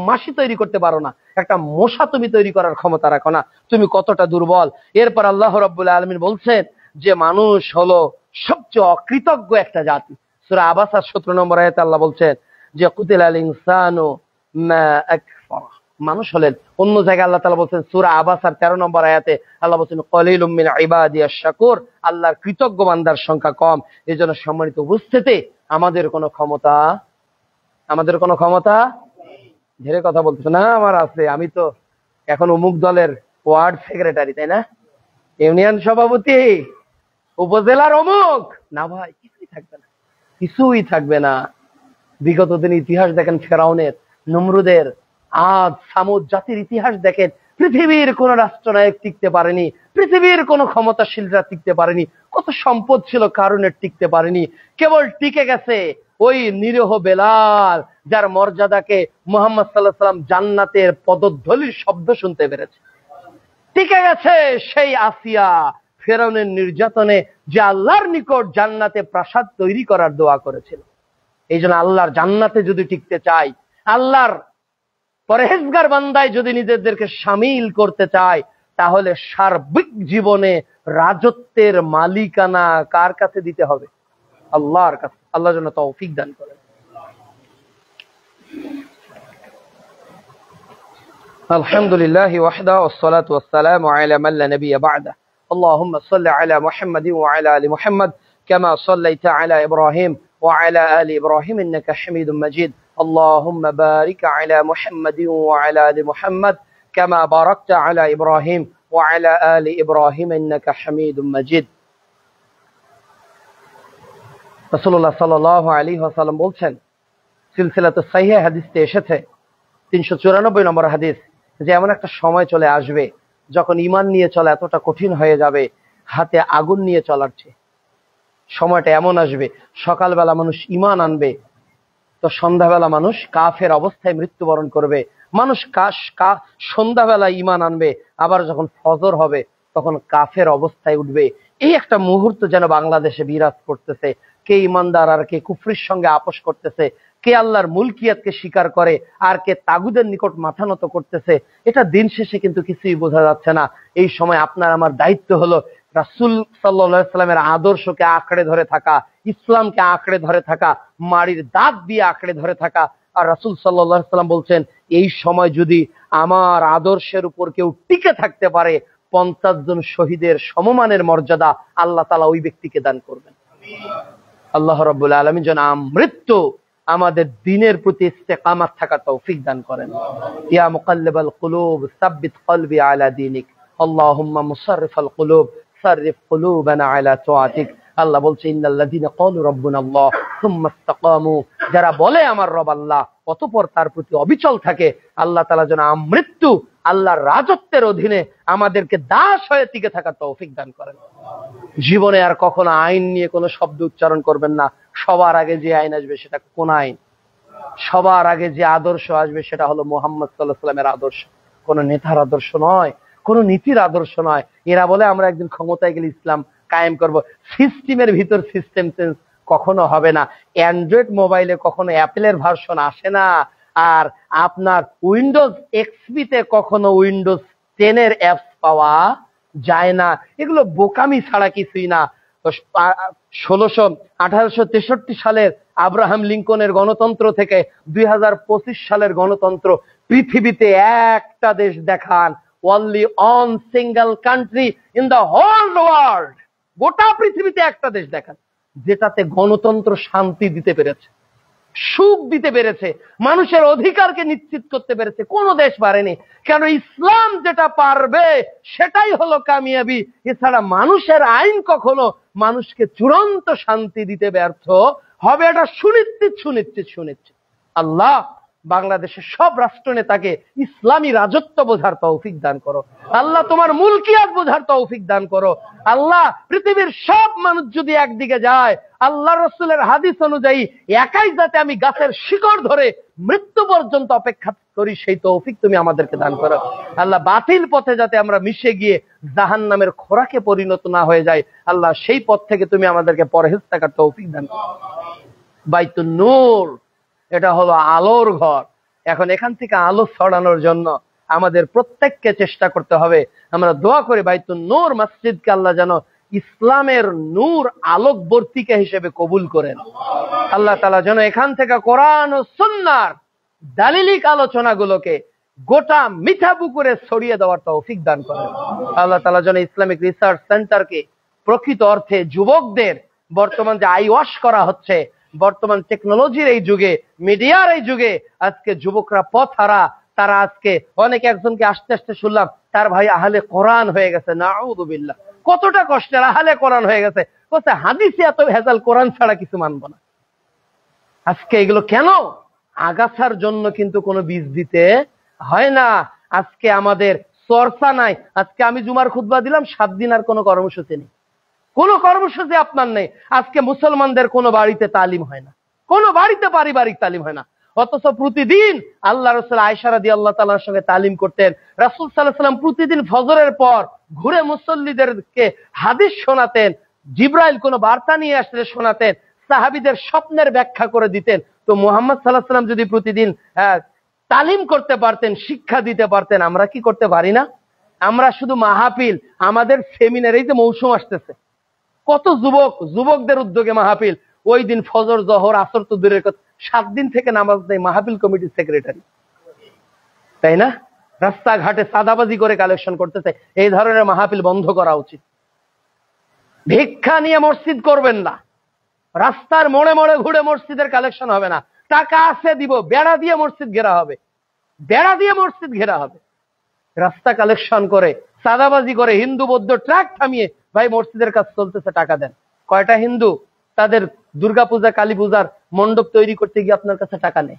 মাছি তৈরি করতে পারো না, একটা মশা তুমি তৈরি করার ক্ষমতা রাখো না, তুমি কতটা দুর্বল। এরপর আল্লাহ রাব্বুল আলামিন বলছেন যে মানুষ হলো সবচেয়ে অকৃতজ্ঞ একটা জাতি। সূরা আবাসার 17 নম্বর আয়াতে আল্লাহ বলছেন যে কুতিলাল ইনসানু মা আকফারা, মানুষ হলেন। অন্য জায়গায় আল্লাহ তাআলা বলছেন সূরা আবাসার 13 নম্বর আয়াতে আল্লাহ বলছেন কলিলুম মিন ইবাদিয়াশ শাকুর, আল্লাহর কৃতজ্ঞ বান্দার সংখ্যা কম। এজন্য সম্মানিত উপস্থিতি, আমাদের কোনো ক্ষমতা ধীরে কথা বলতেছে না, আমার আছে, আমি তো এখন অমুক দলের ওয়ার্ড সেক্রেটারি, তাই না, ইউনিয়ন সভাপতি, উপজেলার অমুক না, ভাই কিছুই থাকবে না। বিগত দিন ইতিহাস দেখেন, ফেরাউনের, নমরুদের, আদ সামুদ জাতির ইতিহাস দেখেন। পৃথিবীর কোন রাষ্ট্রনায়ক টিকতে পারেনি, পৃথিবীর কোন ক্ষমতাশীলরা টিকতে পারেনি, কত সম্পদ ছিল কারণের টিকতে পারেনি। কেবল টিকে গেছে ওই নিরীহ বেলাল, যার মর্যাদাকে মুহাম্মদ সাল্লাল্লাহু আলাইহি ওয়াসাল্লাম জান্নাতের পদধ্বনির শব্দ শুনতে পেরেছে। টিকে গেছে সেই আসিয়া, ফেরাউনের নির্যাতনে যে আল্লাহর নিকট জান্নাতে প্রাসাদ তৈরি করার দোয়া করেছিল। এই জন্য আল্লাহর জান্নাতে যদি টিকতে চাই, আল্লাহর পরহেজগার বান্দায় যদি নিজেদেরকে শামিল করতে চাই, তাহলে সার্বিক জীবনে রাজত্বের মালিকানা কার কাছে দিতে হবে? আল্লাহর কাছে। আল্লাহ যেন তৌফিক দান করেন। আলহামদুলিল্লাহ ওয়াহদা ওয়াসসালাতু ওয়াসসালামু আলা মান লা নাবিয়্যা বা'দা। আল্লাহুম্মা সাল্লি আলা মুহাম্মাদিন ওয়া আলা আলি মুহাম্মাদ কামা সাল্লাইতা আলা ইব্রাহিম ওয়া আলা আলি ইব্রাহিম ইন্নাকা হামিদুম মাজিদ। আল্লাহুম্মা বারিক আলা মুহাম্মাদিন ওয়া আলা আলি মুহাম্মাদ কামা বারাকতা আলা ইব্রাহিম ওয়া আলা আলি ইব্রাহিম ইন্নাকা হামিদুম মাজিদ। রাসূলুল্লাহ সাল্লাল্লাহু আলাইহি ওয়াসাল্লাম বলছেন, সিলসিলাতুস সাহিহ হাদিসে এসেছে 394 নম্বর হাদিস, যে এমন একটা সময় চলে আসবে যখন ঈমান নিয়ে চলা এতটা কঠিন হয়ে যাবে হাতে আগুন নিয়ে চলার চেয়ে। সময়টা এমন আসবে, সকালবেলা মানুষ ঈমান আনবে তো সন্ধ্যাবেলা মানুষ কাফের অবস্থায় মৃত্যুবরণ করবে। মানুষ সন্ধ্যাবেলা ঈমান আনবে, আবার যখন ফজর হবে তখন কাফের অবস্থায় উঠবে। এই একটা মুহূর্ত যেন বাংলাদেশে বিরাজ করতেছে। কে ঈমানদার আর কে কুফরির সঙ্গে আপোষ করতেছে, কে আল্লাহর মুলকিয়াতকে স্বীকার করে আর কে তাগুদের নিকট মাথা নত করতেছে, এটা দিন শেষে কিন্তু কিছুই বোঝা যাচ্ছে না। এই সময় আপনার আমার দায়িত্ব হলো রাসূল সাল্লাল্লাহু আলাইহি সাল্লামের আদর্শকে আঁকড়ে ধরে থাকা, ইসলামকে আঁকড়ে ধরে থাকা, মাড়ির দাঁত দিয়ে আঁকড়ে ধরে থাকা। আর রাসূল সাল্লাল্লাহু আলাইহি সাল্লাম বলছেন, এই সময় যদি আমার আদর্শের উপর কেউ টিকে থাকতে পারে, 50 জন শহীদের সমমানের মর্যাদা আল্লাহ তাআলা ওই ব্যক্তিকে দান করবেন। আল্লাহ রাব্বুল আলামিন যেন মৃত্যু আমাদের দ্বীনের প্রতি ইস্তেকামাত থাকা তৌফিক দান করেন। ইয়া মুকাল্লিবাল কুলুব সাব্বিত কলবি আলা দীনিক, আল্লাহুম্মা মুসাররিফাল কুলুব সাররিফ কুলুবানা আলা তাআতিক। আল্লাহ বলছে, ইন্নাল্লাযীনা ক্বালু রাব্বুনাল্লাহ সুম্মা ইসতাকামু, যারা বলে আমার রব আল্লাহ অতঃপর তার প্রতি অবিচল থাকে, আল্লাহ তাআলা যেন মৃত্যু আল্লাহর রাজত্বের অধীনে আমাদেরকে দাস হয়ে টিকে থাকার তৌফিক দান করেন। জীবনে আর কখনো আইন নিয়ে কোনো শব্দ উচ্চারণ করবেন না। সবার আগে যে আইন আসবে সেটা কোন আইন? সবার আগে যে আদর্শ আসবে সেটা হলো মুহাম্মদ সাল্লাল্লাহু আলাইহি ওয়াসাল্লামের আদর্শ। কোন নেতার আদর্শ নয়, কোন নীতির আদর্শ নয়। এরা বলে আমরা একদিন ক্ষমতায় গেলে ইসলাম কায়েম করব। সিস্টেমের ভিতর সিস্টেম চেঞ্জ কখনো হবে না। অ্যান্ড্রয়েড মোবাইলে কখনো অ্যাপেলের ভার্সন আসে না, আর আপনার উইন্ডোজ এক্সপি তে কখনো উইন্ডোজ 10 এর অ্যাপস পাওয়া যায় না। এগুলো বোকামি ছাড়া কিছুই না। 1863 সালের আব্রাহাম লিঙ্কনের গণতন্ত্র থেকে 2025 সালের গণতন্ত্র, পৃথিবীতে একটা দেশ দেখান, only one single country in the whole world, গোটা পৃথিবীতে একটা দেশ দেখান যেটাতে গণতন্ত্র শান্তি দিতে পেরেছে, সুখ দিতে পেরেছে, মানুষের অধিকারকে নিশ্চিত করতে পেরেছে। কোন দেশ পারেনি। কেন? ইসলাম যেটা পারবে সেটাই হলো কামিয়াবি। এছাড়া মানুষের আইন কখনো মানুষকে চূড়ান্ত শান্তি দিতে ব্যর্থ হবে, এটা সুনিশ্চিত। আল্লাহ বাংলাদেশের সব রাষ্ট্রনেতাকে ইসলামী রাজত্ব বোঝার তৌফিক দান করো আল্লাহ, তোমার মুলকিয়াত বোঝার তৌফিক দান করো আল্লাহ। পৃথিবীর সব মানুষ যদি একদিকে যায়, আল্লাহ রসুলের হাদিস অনুযায়ী একাই যাতে আমি গাছের শিকড় ধরে মৃত্যু পর্যন্ত অপেক্ষা করি, সেই তৌফিক তুমি আমাদেরকে দান করো আল্লাহ। বাতিল পথে যাতে আমরা মিশে গিয়ে জাহান্নামের খোরাকে পরিণত না হয়ে যায় আল্লাহ, সেই পথ থেকে তুমি আমাদেরকে পরহেজ থাকার তৌফিক দান করো। বাইতুন নূর, এটা হলো আলোর ঘর। এখন এখান থেকে আলো ছড়ানোর জন্য আমাদের প্রত্যেককে চেষ্টা করতে হবে। আমরা দোয়া করি বাইতুন নূর মসজিদকে আল্লাহ যেন ইসলামের নূর আলোক বর্তিকা হিসেবে কবুল করেন। আল্লাহ তাআলা যেন এখান থেকে কোরআন ও সুন্নাহর দালিলিক আলোচনাগুলোকে গোটা মিঠাপুকুরে ছড়িয়ে দেওয়ার তৌফিক দান করেন। আল্লাহ তাআলা যেন ইসলামিক রিসার্চ সেন্টারকে প্রকৃত অর্থে যুবকদের, বর্তমান যে আই ওয়াশ করা হচ্ছে, বর্তমান টেকনোলজির এই যুগে, মিডিয়ার এই যুগে, আজকে যুবকরা পথহারা। তারা আজকে অনেকে, একজনকে আস্তে আস্তে শুনলাম তার ভাই আহলে কোরআন হয়ে গেছে, নাউযুবিল্লাহ। কতটা কষ্টের, আহলে কোরআন হয়ে গেছে, বলছে হাদিসে এত ভেজাল, কোরআন ছাড়া কিছু মানব না। আজকে এগুলো কেন? আগাছার জন্য কিন্তু কোনো বীজ দিতে হয় না। আজকে আমাদের চর্চা নাই। আজকে আমি জুমার খুতবা দিলাম, 7 দিন আর কোনো কর্মসূচি নেই, কোনো কর্মসূচি আপনার নেই। আজকে মুসলমানদের কোনো বাড়িতে তালিম হয় না, কোনো বাড়িতে পারিবারিক তালিম হয় না। অথচ প্রতিদিন আল্লাহ রাসূল আয়েশা রাদিয়াল্লাহু তাআলার সঙ্গে তালিম করতেন। রাসূল সাল্লাল্লাহু আলাইহি ওয়াসাল্লাম প্রতিদিন ফজরের পর ঘুরে মুসল্লিদেরকে হাদিস শোনাতেন। জিবরাইল কোনো বার্তা নিয়ে আসলে শোনাতেন, সাহাবীদের স্বপ্নের ব্যাখ্যা করে দিতেন। তো মুহাম্মদ সাল্লাল্লাহু আলাইহি ওয়াসাল্লাম যদি প্রতিদিন তালিম করতে পারতেন, শিক্ষা দিতে পারতেন, আমরা কি করতে পারি না? আমরা শুধু মাহফিল, আমাদের সেমিনার, এই যে মৌসুম আসতেছে, কত যুবকদের উদ্যোগে মাহফিল। ওই দিন ফজর, জোহর, আসর তো দূরের কথা, 7 দিন থেকে নামাজ নেই মাহফিল কমিটির সেক্রেটারি, তাই না? রাস্তাঘাটে সাদাবাজি করে কালেকশন করতেছে। এই ধরনের মাহফিল বন্ধ করা উচিত। ভিক্ষা নিয়ে মসজিদ করবেন না, রাস্তার মোড়ে মোড়ে ঘুরে মসজিদের কালেকশন হবে না। টাকা আছে দিব, বেড়া দিয়ে মসজিদ ঘেরা হবে, বেড়া দিয়ে মসজিদ ঘেরা হবে। রাস্তা কালেকশন করে, সাদাবাজি করে, হিন্দু বৌদ্ধ ট্রাক থামিয়ে, ভাই মসজিদের কাজ চলতেছে, টাকা দেন। কয়টা হিন্দু তাদের দুর্গাপূজা, কালী পূজার মণ্ডপ তৈরি করতে গিয়ে আপনার কাছে টাকা নেই?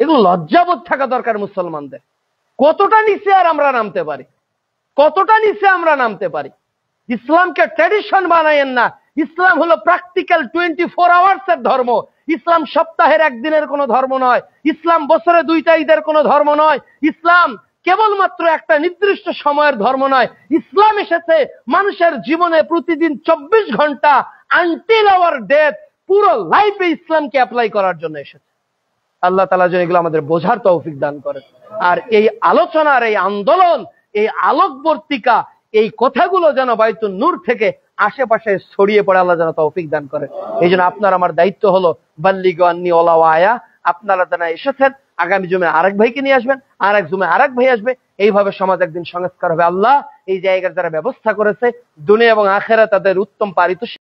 এগুলো লজ্জাবোধ থাকা দরকার মুসলমানদের। কতটা নিচে আর আমরা নামতে পারি, কতটা নিচে আমরা নামতে পারি? ইসলামকে ট্র্যাডিশন বানায়েন না। ইসলাম হলো প্র্যাকটিক্যাল 24 আওয়ার্সের ধর্ম। ইসলাম সপ্তাহের একদিনের কোনো ধর্ম নয়। ইসলাম বছরে 2টা ঈদের কোনো ধর্ম নয়। ইসলাম কেবলমাত্র একটা নির্দিষ্ট সময়ের ধর্ম নয়। ইসলাম এসেছে মানুষের জীবনে প্রতিদিন 24 ঘন্টা, আনটিল আওয়ার ডেথ, পুরো লাইফে ইসলামকে অ্যাপ্লাই করার জন্য এসেছে। আল্লাহ তাআলা যেন এগুলো আমাদের বোঝার তৌফিক দান করেন। আর এই আলোচনার, এই আন্দোলন, এই আলোকবর্তিকা, এই কথাগুলো যেন বাইতুন নূর থেকে আশেপাশে ছড়িয়ে পড়ে আল্লাহ যেন তৌফিক দান করেন। এই জন্য আপনার আমার দায়িত্ব হলো বাল্লিগু আন্নী ওয়ালাউ আয়া। আপনারা যারা এসেছেন, আগামী জুমায় আরেক ভাইকে নিয়ে আসবেন, আরেক জুমায় আরেক ভাই আসবে। এইভাবে সমাজ একদিন সংস্কার হবে। আল্লাহ এই জায়গার যারা ব্যবস্থা করেছে, দুনিয়া এবং আখিরাতে তাদের উত্তম পারিতোষিক